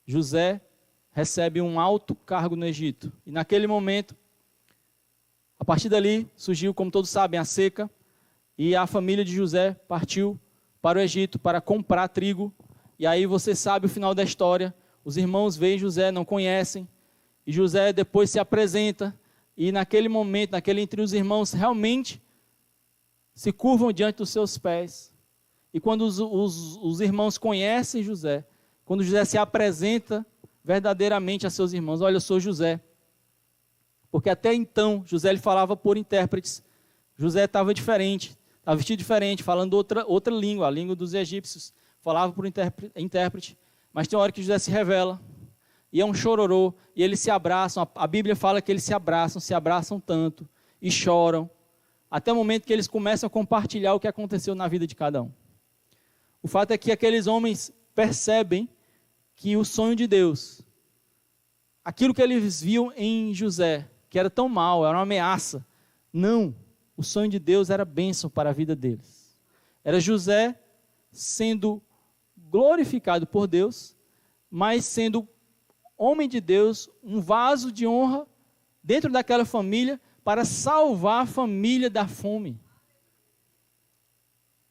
José recebe um alto cargo no Egito. E naquele momento, a partir dali, surgiu, como todos sabem, a seca. E a família de José partiu para o Egito para comprar trigo. E aí você sabe o final da história. Os irmãos veem José, não conhecem. E José depois se apresenta. E naquele momento, entre os irmãos, realmente se curvam diante dos seus pés. E quando os irmãos conhecem José, quando José se apresenta verdadeiramente a seus irmãos, olha, eu sou José. Porque até então, José ele falava por intérpretes. José estava diferente, estava vestido diferente, falando outra língua, a língua dos egípcios. Falava por intérprete. Mas tem uma hora que José se revela, e é um chororô, e eles se abraçam. A Bíblia fala que eles se abraçam tanto, e choram, até o momento que eles começam a compartilhar o que aconteceu na vida de cada um. O fato é que aqueles homens percebem que o sonho de Deus, aquilo que eles viam em José, que era tão mal, era uma ameaça, não, o sonho de Deus era bênção para a vida deles. Era José sendo glorificado por Deus, mas sendo homem de Deus, um vaso de honra dentro daquela família para salvar a família da fome.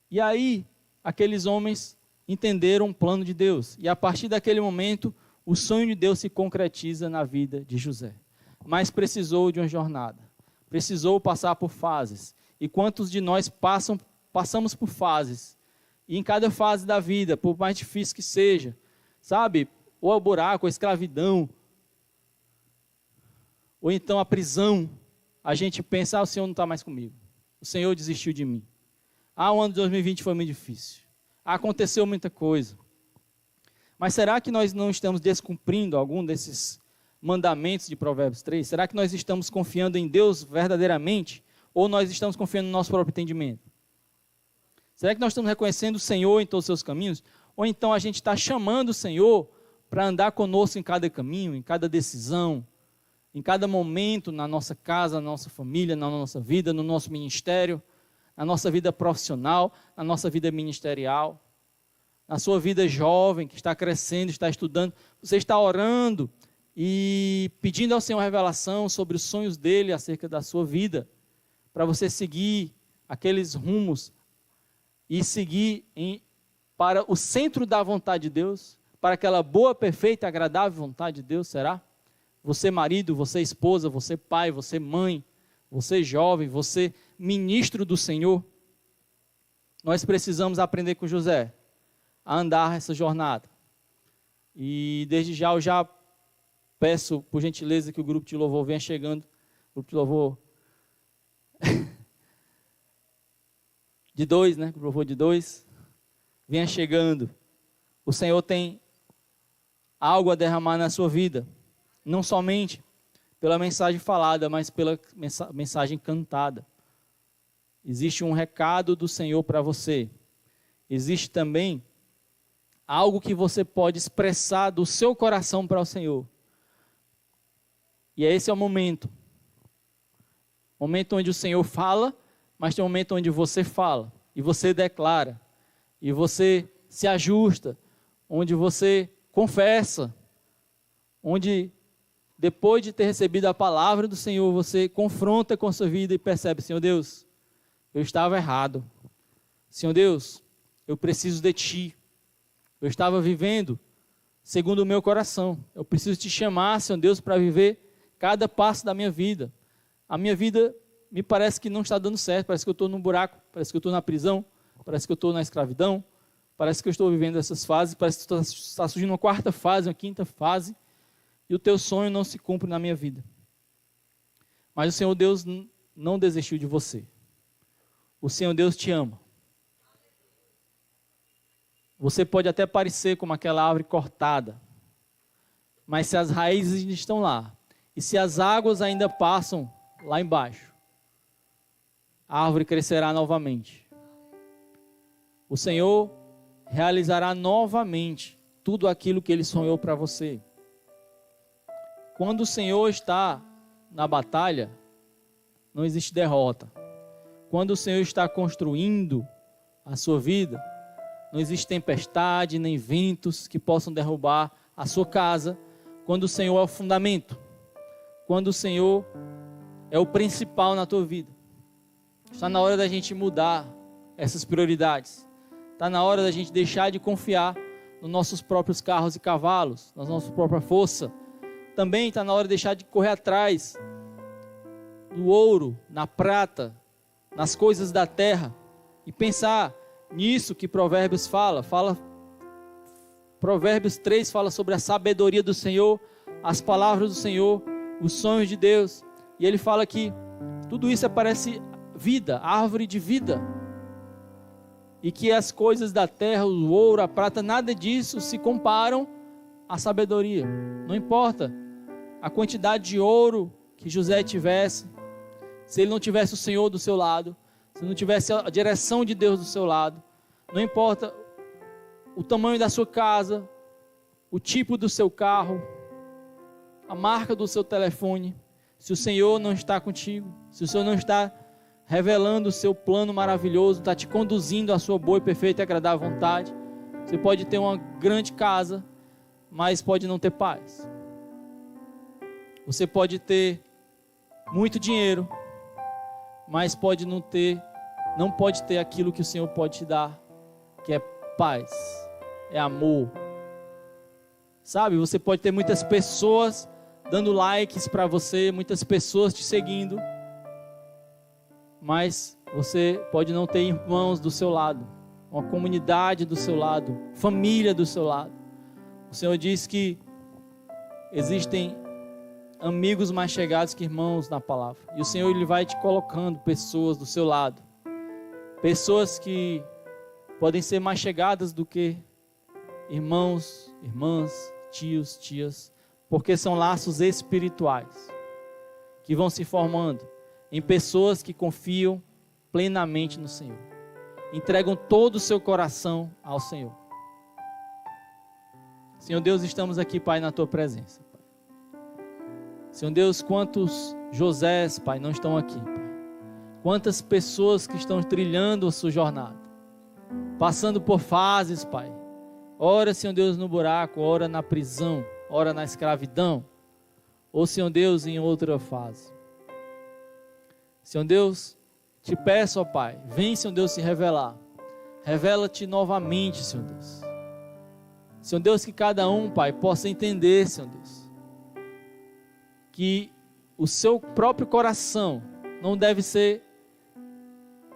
E aí, aqueles homens entenderam o plano de Deus. E a partir daquele momento, o sonho de Deus se concretiza na vida de José. Mas precisou de uma jornada. Precisou passar por fases. E quantos de nós passamos por fases? E em cada fase da vida, por mais difícil que seja, sabe? Ou é o buraco, ou a escravidão, ou então a prisão, a gente pensa, o Senhor não está mais comigo. O Senhor desistiu de mim. O ano de 2020 foi muito difícil. Aconteceu muita coisa. Mas será que nós não estamos descumprindo algum desses mandamentos de Provérbios 3? Será que nós estamos confiando em Deus verdadeiramente? Ou nós estamos confiando no nosso próprio entendimento? Será que nós estamos reconhecendo o Senhor em todos os seus caminhos? Ou então a gente está chamando o Senhor para andar conosco em cada caminho, em cada decisão, em cada momento, na nossa casa, na nossa família, na nossa vida, no nosso ministério, na nossa vida profissional, na nossa vida ministerial, na sua vida jovem, que está crescendo, está estudando. Você está orando e pedindo ao Senhor revelação sobre os sonhos dele acerca da sua vida, para você seguir aqueles rumos e seguir para o centro da vontade de Deus, para aquela boa, perfeita e agradável vontade de Deus, será? Você marido, você esposa, você pai, você mãe, você jovem, você ministro do Senhor, nós precisamos aprender com José a andar essa jornada. E desde já eu já peço, por gentileza, que o grupo de louvor venha chegando, o grupo de louvor de 2, né? O louvor de 2, venha chegando. O Senhor tem algo a derramar na sua vida, não somente pela mensagem falada, mas pela mensagem cantada. Existe um recado do Senhor para você. Existe também algo que você pode expressar do seu coração para o Senhor. E esse é o momento. Momento onde o Senhor fala, mas tem um momento onde você fala, e você declara, e você se ajusta, onde você confessa, onde depois de ter recebido a palavra do Senhor, você confronta com a sua vida e percebe: Senhor Deus, eu estava errado. Senhor Deus, eu preciso de Ti. Eu estava vivendo segundo o meu coração. Eu preciso Te chamar, Senhor Deus, para viver cada passo da minha vida. A minha vida me parece que não está dando certo, parece que eu estou num buraco, parece que eu estou na prisão, parece que eu estou na escravidão, parece que eu estou vivendo essas fases, parece que está surgindo uma quarta fase, uma quinta fase, e o Teu sonho não se cumpre na minha vida. Mas o Senhor Deus não desistiu de você. O Senhor Deus te ama. Você pode até parecer como aquela árvore cortada, mas se as raízes ainda estão lá, e se as águas ainda passam lá embaixo, a árvore crescerá novamente. O Senhor realizará novamente tudo aquilo que Ele sonhou para você. Quando o Senhor está na batalha, não existe derrota. Quando o Senhor está construindo a sua vida, não existe tempestade, nem ventos que possam derrubar a sua casa. Quando o Senhor é o fundamento, quando o Senhor é o principal na tua vida. Está na hora da gente mudar essas prioridades. Está na hora da gente deixar de confiar nos nossos próprios carros e cavalos, na nossa própria força. Também está na hora de deixar de correr atrás do ouro, na prata, nas coisas da terra e pensar nisso que Provérbios fala. Provérbios 3 fala sobre a sabedoria do Senhor, as palavras do Senhor, os sonhos de Deus. E ele fala que tudo isso parece vida, árvore de vida. E que as coisas da terra, o ouro, a prata, nada disso se comparam à sabedoria. Não importa a quantidade de ouro que José tivesse, se ele não tivesse o Senhor do seu lado, se não tivesse a direção de Deus do seu lado, não importa o tamanho da sua casa, o tipo do seu carro, a marca do seu telefone, se o Senhor não está contigo, se o Senhor não está revelando o seu plano maravilhoso, está te conduzindo à sua boa e perfeita e agradável vontade, você pode ter uma grande casa, mas pode não ter paz. Você pode ter muito dinheiro, mas não pode ter aquilo que o Senhor pode te dar, que é paz, é amor. Sabe, você pode ter muitas pessoas dando likes para você, muitas pessoas te seguindo, mas você pode não ter irmãos do seu lado, uma comunidade do seu lado, família do seu lado. O Senhor diz que existem amigos mais chegados que irmãos na palavra, e o Senhor ele vai te colocando pessoas do seu lado, pessoas que podem ser mais chegadas do que irmãos, irmãs, tios, tias, porque são laços espirituais que vão se formando em pessoas que confiam plenamente no Senhor, entregam todo o seu coração ao Senhor. Senhor Deus, estamos aqui, Pai, na Tua presença, Pai. Senhor Deus, quantos Josés, Pai, não estão aqui, Pai. Quantas pessoas que estão trilhando a sua jornada, passando por fases, Pai. Ora, Senhor Deus, no buraco, ora na prisão, ora na escravidão, ou, Senhor Deus, em outra fase. Senhor Deus, te peço, ó Pai, vem, Senhor Deus, se revelar. Revela-te novamente, Senhor Deus. Senhor Deus, que cada um, Pai, possa entender, Senhor Deus, que o seu próprio coração não deve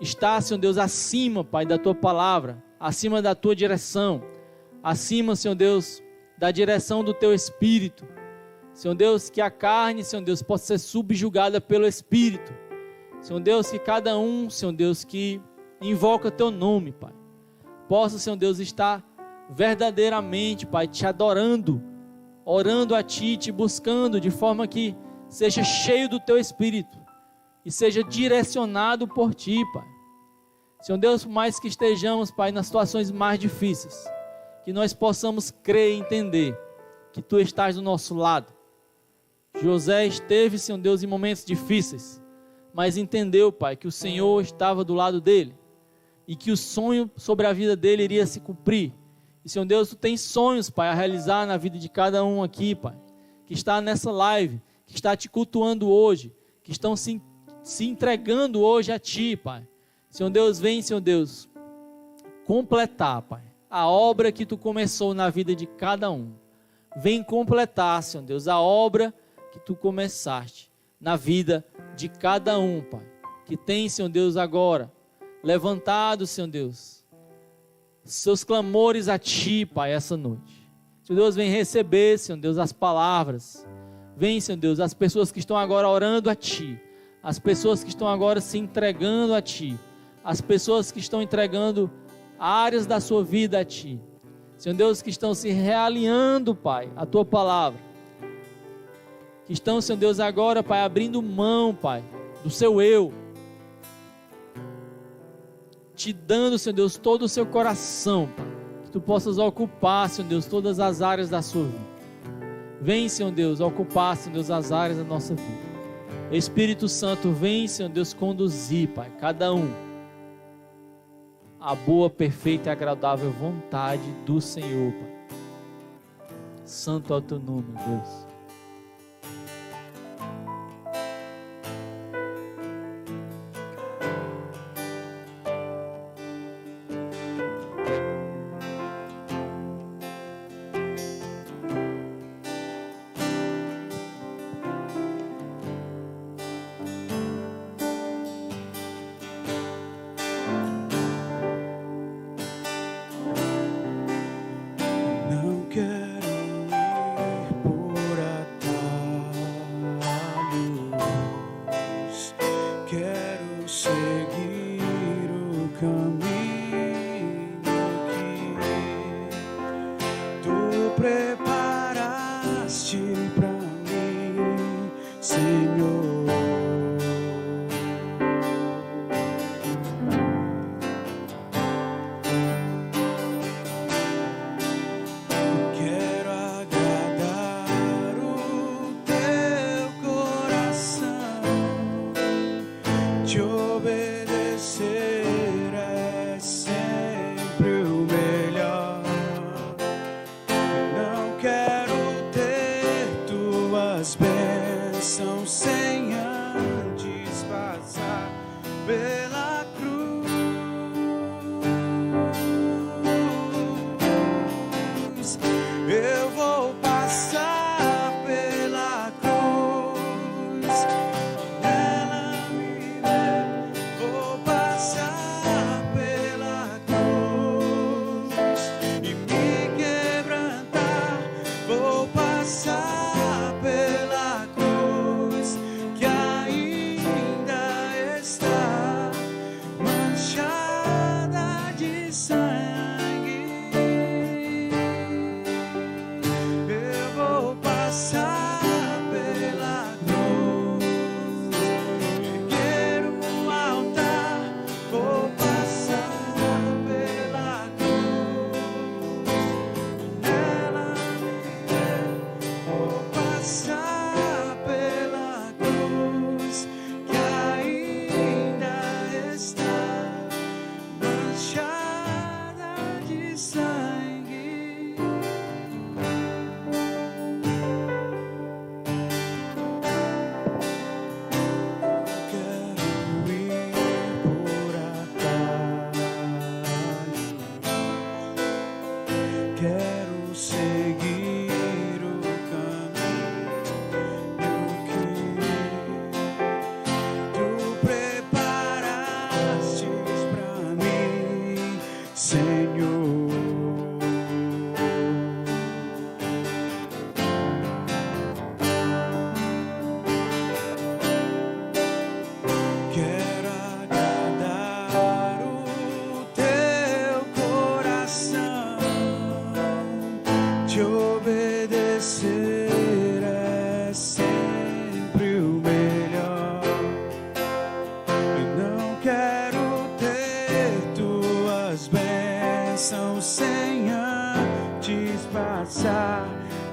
estar, Senhor Deus, acima, Pai, da Tua palavra, acima da Tua direção, acima, Senhor Deus, da direção do Teu Espírito. Senhor Deus, que a carne, Senhor Deus, possa ser subjugada pelo Espírito. Senhor Deus, que cada um, Senhor Deus, que invoca Teu nome, Pai, possa, Senhor Deus, estar verdadeiramente, Pai, Te adorando, orando a Ti, Te buscando, de forma que seja cheio do Teu Espírito e seja direcionado por Ti, Pai. Senhor Deus, por mais que estejamos, Pai, nas situações mais difíceis, que nós possamos crer e entender que Tu estás do nosso lado. José esteve, Senhor Deus, em momentos difíceis, mas entendeu, Pai, que o Senhor estava do lado dele e que o sonho sobre a vida dele iria se cumprir. E, Senhor Deus, Tu tens sonhos, Pai, a realizar na vida de cada um aqui, Pai, que está nessa live, que está Te cultuando hoje, que estão se entregando hoje a Ti, Pai. Senhor Deus, vem, Senhor Deus, completar, Pai, a obra que Tu começou na vida de cada um. Vem completar, Senhor Deus, a obra que Tu começaste na vida de cada um, Pai, que tem, Senhor Deus, agora levantado, Senhor Deus, seus clamores a Ti, Pai, essa noite. Senhor Deus, vem receber, Senhor Deus, as palavras. Vem, Senhor Deus, as pessoas que estão agora orando a Ti, as pessoas que estão agora se entregando a Ti, as pessoas que estão entregando áreas da sua vida a Ti. Senhor Deus, que estão se realinhando, Pai, a Tua palavra. Que estão, Senhor Deus, agora, Pai, abrindo mão, Pai, do seu eu. Te dando, Senhor Deus, todo o seu coração, Pai. Que Tu possas ocupar, Senhor Deus, todas as áreas da sua vida. Vem, Senhor Deus, ocupar, Senhor Deus, as áreas da nossa vida. Espírito Santo, vem, Senhor Deus, conduzir, Pai, cada um a boa, perfeita e agradável vontade do Senhor, Pai. Santo é o Teu nome, Deus.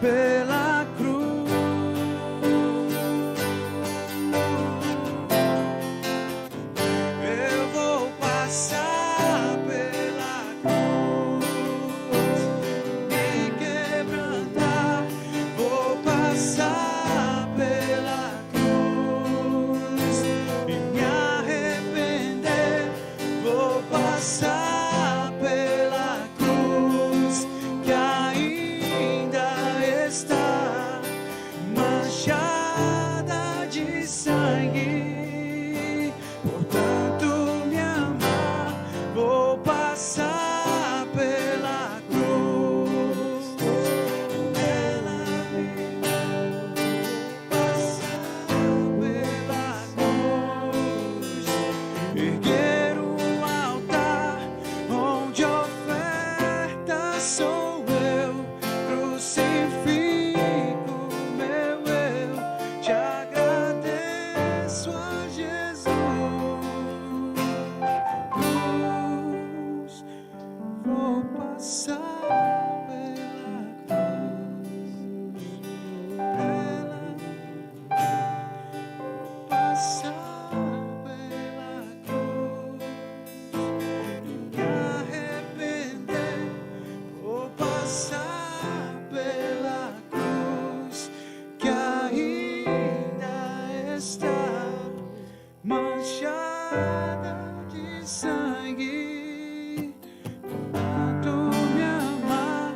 pela cruz. Eu vou passar pela cruz, me quebrantar, vou passar pela cruz e me arrepender, vou passar pela cruz que ainda está manchada de sangue. Portanto, me amar, vou passar pela cruz. Ela me passar pela cruz, erguer um altar onde a oferta sou eu, crucifico meu eu, te agradeço a Jesus. Vou passar pela cruz, passar pela cruz e me arrepender, vou passar pela cruz que ainda está manchada de sangue. Portanto, me amar,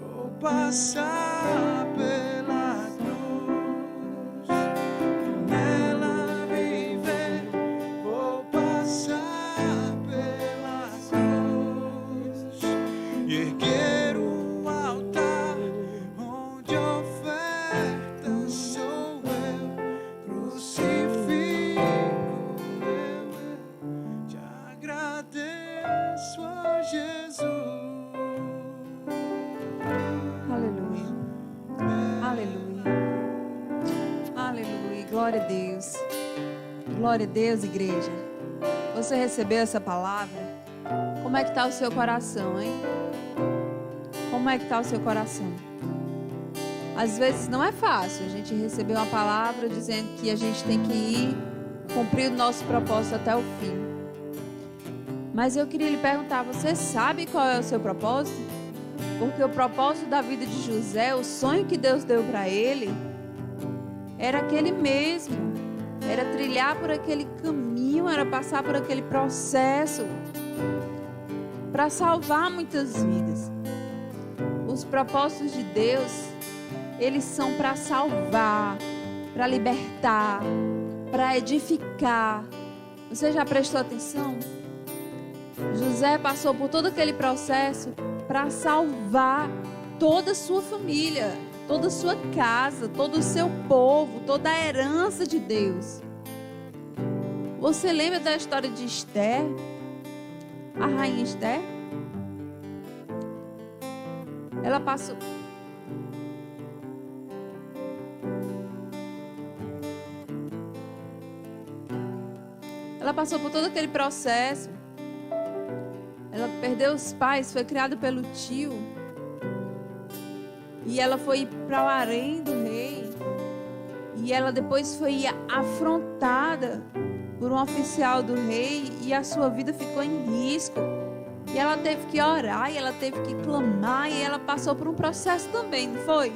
vou passar pela cruz, nela viver, vou passar pela cruz e erguer um altar onde a oferta sou eu, crucifico meu eu, te agradeço a Jesus. Aleluia. Aleluia. Aleluia. Glória a Deus. Glória a Deus, igreja. Você recebeu essa palavra? Como é que está o seu coração, hein? Como é que está o seu coração? Às vezes não é fácil a gente receber uma palavra dizendo que a gente tem que ir cumprir o nosso propósito até o fim. Mas eu queria lhe perguntar, você sabe qual é o seu propósito? Porque o propósito da vida de José, o sonho que Deus deu para ele, era aquele mesmo. Era trilhar por aquele caminho, era passar por aquele processo para salvar muitas vidas. Os propósitos de Deus, eles são para salvar, para libertar, para edificar. Você já prestou atenção? José passou por todo aquele processo para salvar toda a sua família, toda a sua casa, todo o seu povo, toda a herança de Deus. Você lembra da história de Esther? A rainha Esther? Ela passou... Ela passou por todo aquele processo. Ela perdeu os pais, foi criada pelo tio. E ela foi para o harém do rei. E ela depois foi afrontada por um oficial do rei. E a sua vida ficou em risco. E ela teve que orar, e ela teve que clamar. E ela passou por um processo também, não foi?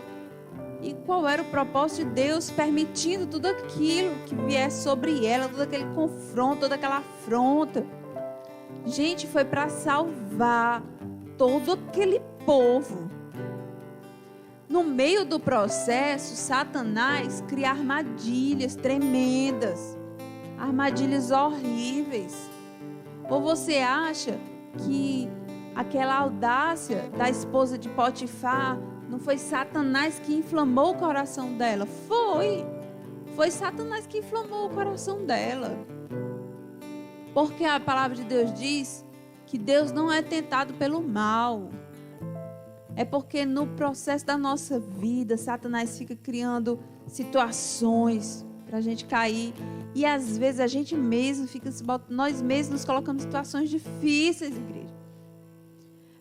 E qual era o propósito de Deus permitindo tudo aquilo que viesse sobre ela, todo aquele confronto, toda aquela afronta? Gente, foi para salvar todo aquele povo. No meio do processo, Satanás cria armadilhas tremendas, armadilhas horríveis. Ou você acha que aquela audácia da esposa de Potifar não foi Satanás que inflamou o coração dela? Foi Satanás que inflamou o coração dela. Porque a palavra de Deus diz que Deus não é tentado pelo mal. É porque no processo da nossa vida, Satanás fica criando situações para a gente cair. E às vezes a gente mesmo nós mesmos nos colocamos em situações difíceis, igreja.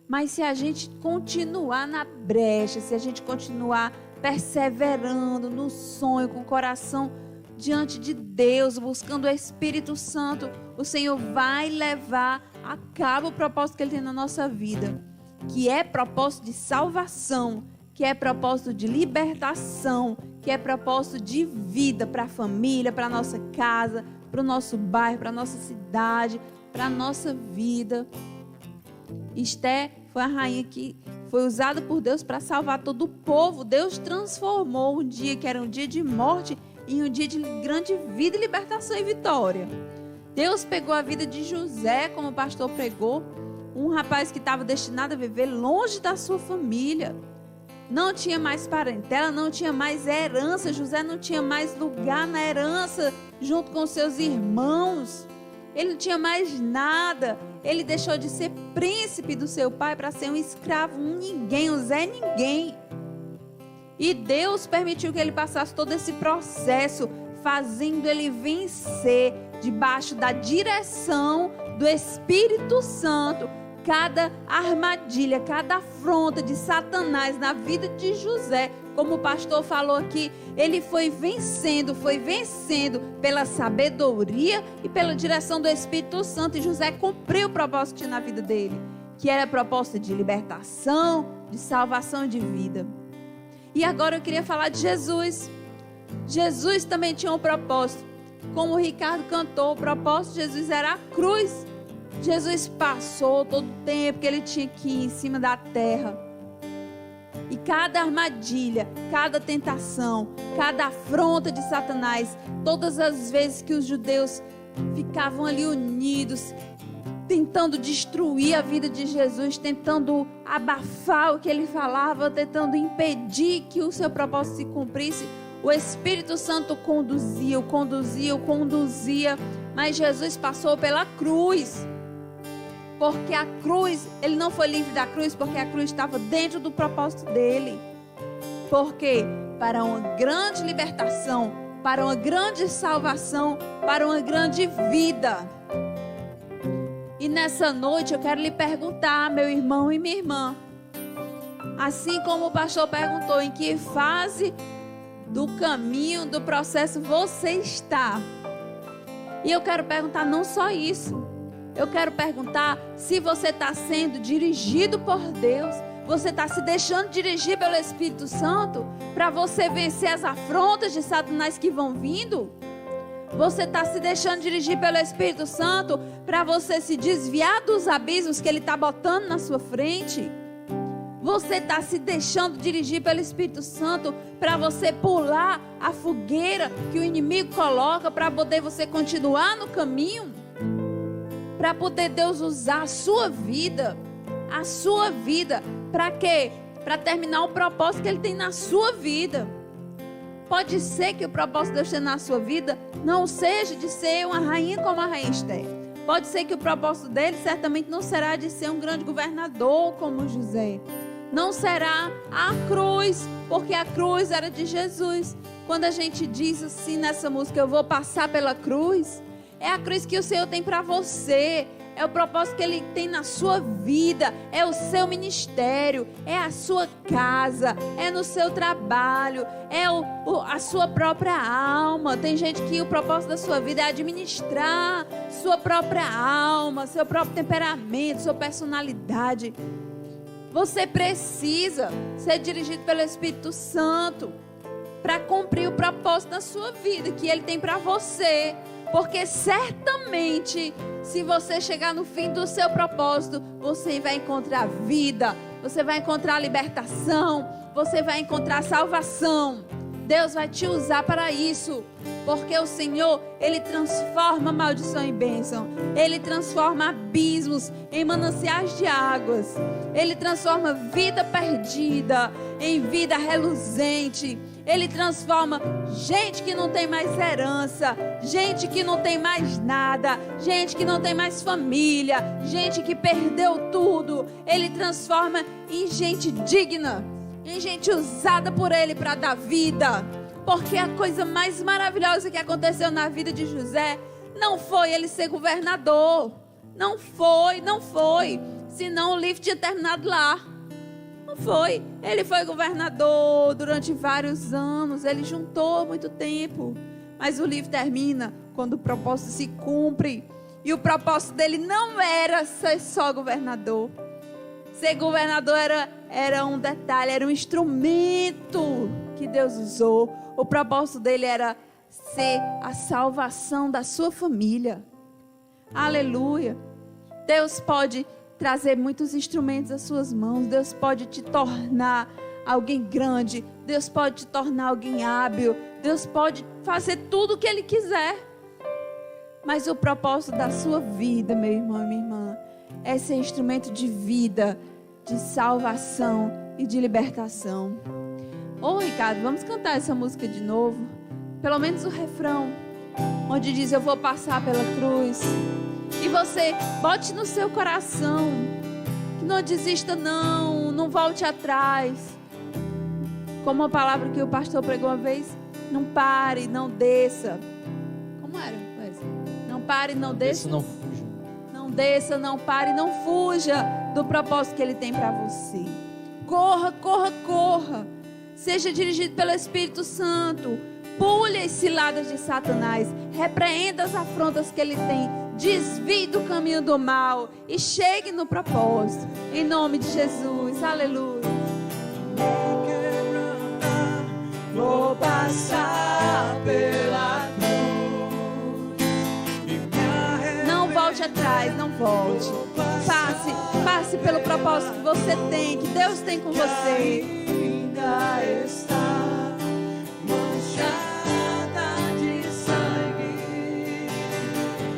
Mas se a gente continuar na brecha, se a gente continuar perseverando no sonho, com o coração diante de Deus, buscando o Espírito Santo, o Senhor vai levar a cabo o propósito que Ele tem na nossa vida, que é propósito de salvação, que é propósito de libertação, que é propósito de vida para a família, para a nossa casa, para o nosso bairro, para a nossa cidade, para a nossa vida. Esther foi a rainha que foi usada por Deus para salvar todo o povo. Deus transformou um dia que era um dia de morte em um dia de grande vida, libertação e vitória. Deus pegou a vida de José, como o pastor pregou, um rapaz que estava destinado a viver longe da sua família. Não tinha mais parentela, não tinha mais herança. José não tinha mais lugar na herança junto com seus irmãos. Ele não tinha mais nada. Ele deixou de ser príncipe do seu pai para ser um escravo, um ninguém, um Zé Ninguém. E Deus permitiu que ele passasse todo esse processo, fazendo ele vencer debaixo da direção do Espírito Santo cada armadilha, cada afronta de Satanás na vida de José. Como o pastor falou aqui, ele foi vencendo pela sabedoria e pela direção do Espírito Santo. E José cumpriu o propósito que tinha na vida dele, que era propósito de libertação, de salvação e de vida. E agora eu queria falar de Jesus. Jesus também tinha um propósito. Como o Ricardo cantou, o propósito de Jesus era a cruz. Jesus passou todo o tempo que ele tinha que ir em cima da terra. E cada armadilha, cada tentação, cada afronta de Satanás, todas as vezes que os judeus ficavam ali unidos, tentando destruir a vida de Jesus, tentando abafar o que ele falava, tentando impedir que o seu propósito se cumprisse, o Espírito Santo conduzia, mas Jesus passou pela cruz. Porque a cruz, ele não foi livre da cruz, porque a cruz estava dentro do propósito dele. Porque para uma grande libertação, para uma grande salvação, para uma grande vida. E nessa noite eu quero lhe perguntar, meu irmão e minha irmã, assim como o pastor perguntou, em que fase do caminho, do processo você está? E eu quero perguntar não só isso. Eu quero perguntar se você está sendo dirigido por Deus. Você está se deixando dirigir pelo Espírito Santo para você vencer as afrontas de Satanás que vão vindo? Você está se deixando dirigir pelo Espírito Santo para você se desviar dos abismos que Ele está botando na sua frente? Você está se deixando dirigir pelo Espírito Santo para você pular a fogueira que o inimigo coloca para poder você continuar no caminho? Para poder Deus usar a sua vida, para quê? Para terminar o propósito que Ele tem na sua vida. Pode ser que o propósito de Deus tem na sua vida não seja de ser uma rainha como a rainha Esther. Pode ser que o propósito dele certamente não será de ser um grande governador como José. Não será a cruz, porque a cruz era de Jesus. Quando a gente diz assim nessa música, eu vou passar pela cruz, é a cruz que o Senhor tem para você. É o propósito que Ele tem na sua vida. É o seu ministério. É a sua casa. É no seu trabalho. É a sua própria alma. Tem gente que o propósito da sua vida é administrar sua própria alma, seu próprio temperamento, sua personalidade. Você precisa ser dirigido pelo Espírito Santo para cumprir o propósito da sua vida que Ele tem para você. Porque certamente, se você chegar no fim do seu propósito, você vai encontrar vida, você vai encontrar libertação, você vai encontrar salvação. Deus vai te usar para isso. Porque o Senhor, Ele transforma maldição em bênção. Ele transforma abismos em mananciais de águas. Ele transforma vida perdida em vida reluzente. Ele transforma gente que não tem mais herança, gente que não tem mais nada, gente que não tem mais família, gente que perdeu tudo. Ele transforma em gente digna, em gente usada por Ele para dar vida. Porque a coisa mais maravilhosa que aconteceu na vida de José não foi ele ser governador. Não foi. Senão o livro tinha terminado lá. Não foi. Ele foi governador durante vários anos. Ele juntou muito tempo. Mas o livro termina quando o propósito se cumpre. E o propósito dele não era ser só governador. Ser governador era um detalhe, era um instrumento que Deus usou. O propósito dele era ser a salvação da sua família. Aleluia. Deus pode trazer muitos instrumentos às suas mãos. Deus pode te tornar alguém grande. Deus pode te tornar alguém hábil. Deus pode fazer tudo o que Ele quiser. Mas o propósito da sua vida, meu irmão e minha irmã, é ser instrumento de vida, de salvação e de libertação. Ô Ricardo, vamos cantar essa música de novo? Pelo menos o refrão, onde diz: eu vou passar pela cruz. E você bote no seu coração que não desista, não volte atrás. Como a palavra que o pastor pregou uma vez: não pare, não desça. Como era? Não pare, não desça. Não fuja. Não desça, não pare, não fuja do propósito que Ele tem para você. Corra, corra, corra. Seja dirigido pelo Espírito Santo. Pule as ciladas de Satanás. Repreenda as afrontas que ele tem. Desvie do caminho do mal. E chegue no propósito. Em nome de Jesus. Aleluia. Vou passar pela cruz. Não volte atrás, não volte. Passe pelo propósito que você tem, que Deus tem com você. Ainda está manchada de sangue.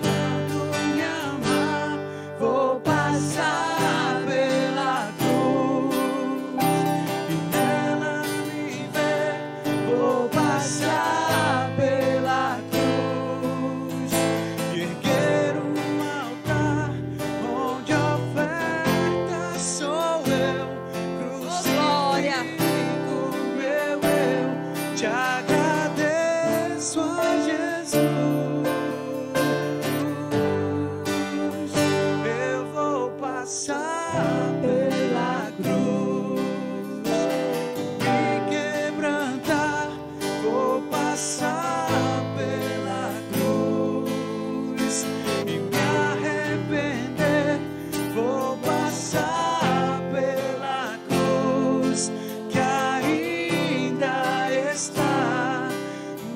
Quando me amar, vou passar pela cruz. E nela me ver, vou passar pela cruz. Erguer um altar onde a oferta sou eu. Glória. Te agradeço a Jesus. Eu vou passar pela cruz, me quebrantar, vou passar pela cruz e me arrepender, vou passar pela cruz que ainda está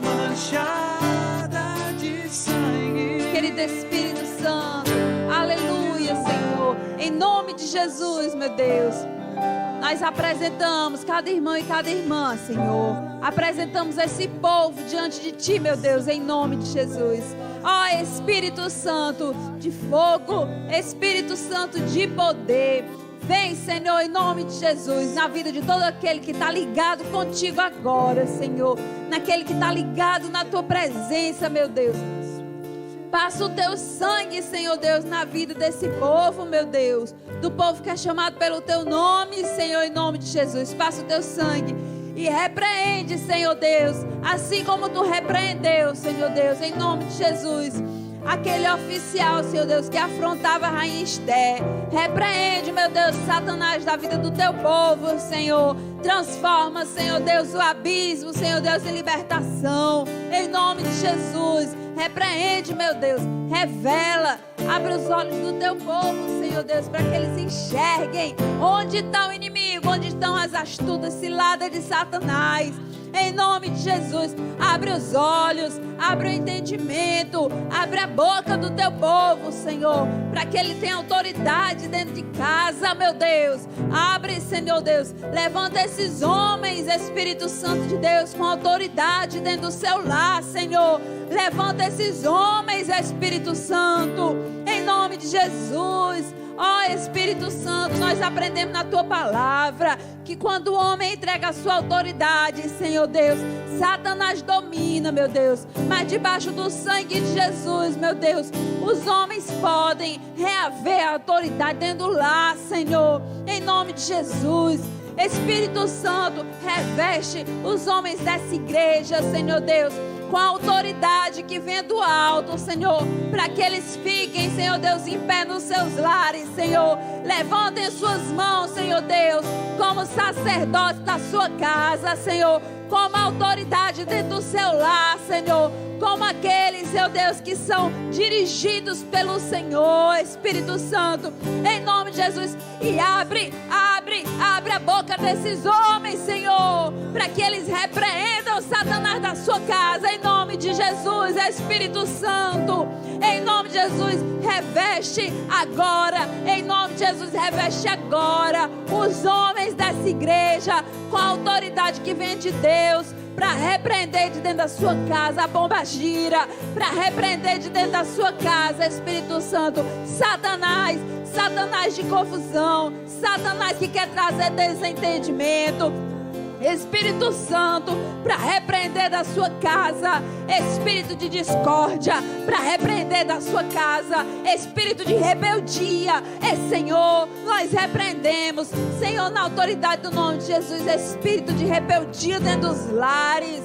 manchada de sangue. Querido Espírito Santo, aleluia, Senhor. Em nome de Jesus, meu Deus, nós apresentamos cada irmão e cada irmã, Senhor. Apresentamos esse povo diante de Ti, meu Deus, em nome de Jesus. Ó Espírito Santo de fogo, Espírito Santo de poder, vem, Senhor, em nome de Jesus, na vida de todo aquele que está ligado contigo agora, Senhor. Naquele que está ligado na Tua presença, meu Deus. Passa o Teu sangue, Senhor Deus, na vida desse povo, meu Deus. Do povo que é chamado pelo Teu nome, Senhor, em nome de Jesus. Passa o Teu sangue e repreende, Senhor Deus, assim como Tu repreendeu, Senhor Deus, em nome de Jesus, aquele oficial, Senhor Deus, que afrontava a rainha Esther. Repreende, meu Deus, Satanás da vida do Teu povo, Senhor. Transforma, Senhor Deus, o abismo, Senhor Deus, em libertação, em nome de Jesus. Repreende, meu Deus, revela, abre os olhos do Teu povo, Senhor Deus, para que eles enxerguem onde está o inimigo, onde estão as astutas ciladas de Satanás. Em nome de Jesus, abre os olhos, abre o entendimento, abre a boca do Teu povo, Senhor, para que ele tenha autoridade dentro de casa, meu Deus. Abre, Senhor Deus, levanta esses homens, Espírito Santo de Deus, com autoridade dentro do seu lar, Senhor. Levanta esses homens, Espírito Santo, em nome de Jesus. Ó Espírito Santo, nós aprendemos na Tua palavra que quando o homem entrega a sua autoridade, Senhor Deus, Satanás domina, meu Deus. Mas debaixo do sangue de Jesus, meu Deus, os homens podem reaver a autoridade dentro do lar, Senhor, em nome de Jesus. Espírito Santo, reveste os homens dessa igreja, Senhor Deus, com a autoridade que vem do alto, Senhor, para que eles fiquem, Senhor Deus, em pé nos seus lares, Senhor. Levantem suas mãos, Senhor Deus, como sacerdotes da sua casa, Senhor, como autoridade dentro do seu lar, Senhor, como aqueles, Senhor Deus, que são dirigidos pelo Senhor, Espírito Santo, em nome de Jesus. E abre a boca desses homens, Senhor, para que eles repreendam Satanás da sua casa, em nome de Jesus, Espírito Santo, em nome de Jesus, reveste agora, em nome de Jesus, reveste agora os homens dessa igreja com a autoridade que vem de Deus, para repreender de dentro da sua casa a bomba gira, para repreender de dentro da sua casa, Espírito Santo, Satanás de confusão, Satanás que quer trazer desentendimento, Espírito Santo, para repreender da sua casa, espírito de discórdia, para repreender da sua casa, espírito de rebeldia, Senhor, nós repreendemos, Senhor, na autoridade do nome de Jesus, espírito de rebeldia dentro dos lares,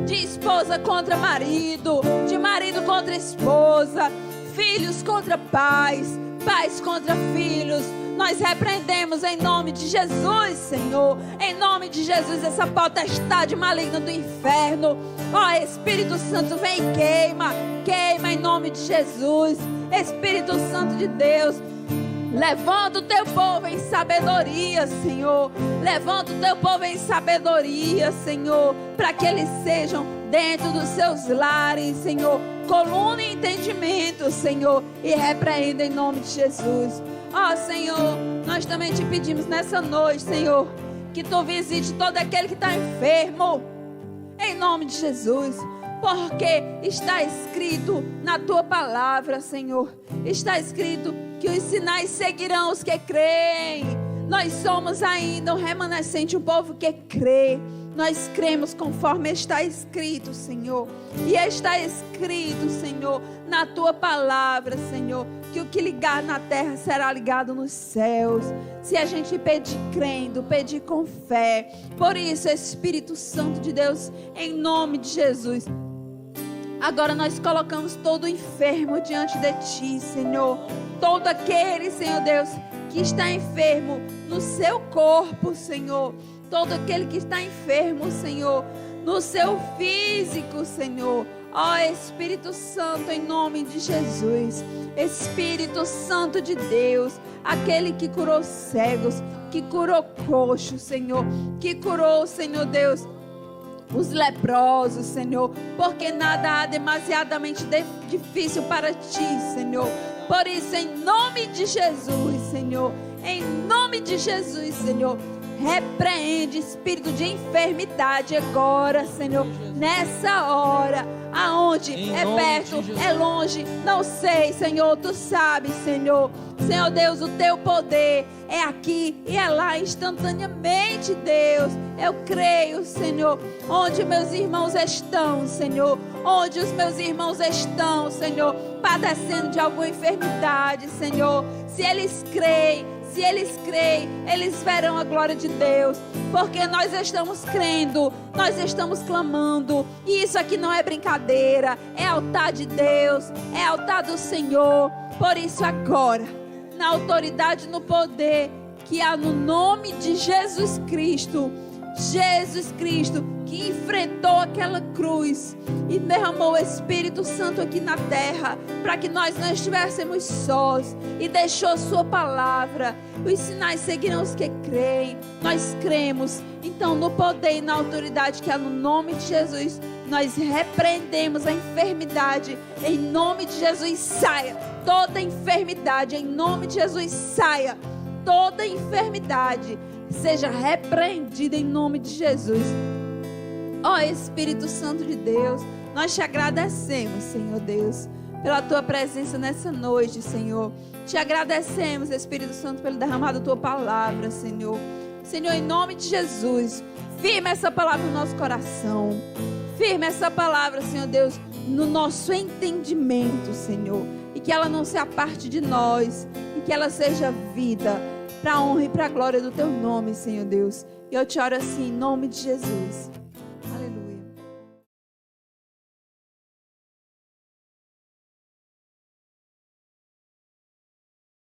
de esposa contra marido, de marido contra esposa, filhos contra pais, pais contra filhos. Nós repreendemos em nome de Jesus, Senhor, em nome de Jesus, essa potestade maligna do inferno. Ó, Espírito Santo, vem e queima em nome de Jesus. Espírito Santo de Deus, levanta o teu povo em sabedoria, Senhor. Levanta o teu povo em sabedoria, Senhor, para que eles sejam dentro dos seus lares, Senhor, coluna e entendimento, Senhor, e repreenda em nome de Jesus. Ó, Senhor, nós também te pedimos nessa noite, Senhor, que tu visite todo aquele que está enfermo, em nome de Jesus, porque está escrito na tua palavra, Senhor, está escrito que os sinais seguirão os que creem. Nós somos ainda um remanescente, um povo que crê. Nós cremos conforme está escrito, Senhor. E está escrito, Senhor, na tua palavra, Senhor, que o que ligar na terra será ligado nos céus. Se a gente pedir crendo, pedir com fé. Por isso, Espírito Santo de Deus, em nome de Jesus, agora nós colocamos todo o enfermo diante de ti, Senhor. Todo aquele, Senhor Deus, que está enfermo no seu corpo, Senhor. Todo aquele que está enfermo, Senhor, no seu físico, Senhor. Ó, Espírito Santo, em nome de Jesus. Espírito Santo de Deus, aquele que curou cegos, que curou coxos, Senhor, que curou, Senhor Deus, os leprosos, Senhor, porque nada há demasiadamente difícil para ti, Senhor. Por isso, em nome de Jesus, Senhor, em nome de Jesus, Senhor, repreende espírito de enfermidade agora, Senhor, nessa hora, aonde é perto, é longe, não sei, Senhor, tu sabes, Senhor. Senhor Deus, o teu poder é aqui e é lá instantaneamente, Deus. Eu creio, Senhor, onde meus irmãos estão, Senhor, onde os meus irmãos estão, Senhor, padecendo de alguma enfermidade, Senhor, se eles creem, eles verão a glória de Deus, porque nós estamos crendo, nós estamos clamando, e isso aqui não é brincadeira, é altar de Deus, é altar do Senhor. Por isso agora, na autoridade e no poder que há no nome de Jesus Cristo, que enfrentou aquela cruz e derramou o Espírito Santo aqui na terra, para que nós não estivéssemos sós, e deixou sua palavra. Os sinais seguirão os que creem. Nós cremos. Então, no poder e na autoridade que há no nome de Jesus, nós repreendemos a enfermidade. Em nome de Jesus, saia toda enfermidade. Em nome de Jesus, saia toda enfermidade. Seja repreendida em nome de Jesus. Ó, Espírito Santo de Deus, nós te agradecemos, Senhor Deus, pela tua presença nessa noite, Senhor. Te agradecemos, Espírito Santo, pelo derramado da tua palavra, Senhor. Senhor, em nome de Jesus, firma essa palavra no nosso coração. Firma essa palavra, Senhor Deus, no nosso entendimento, Senhor. E que ela não se aparte de nós, e que ela seja vida, para a honra e para a glória do teu nome, Senhor Deus. E eu te oro assim, em nome de Jesus.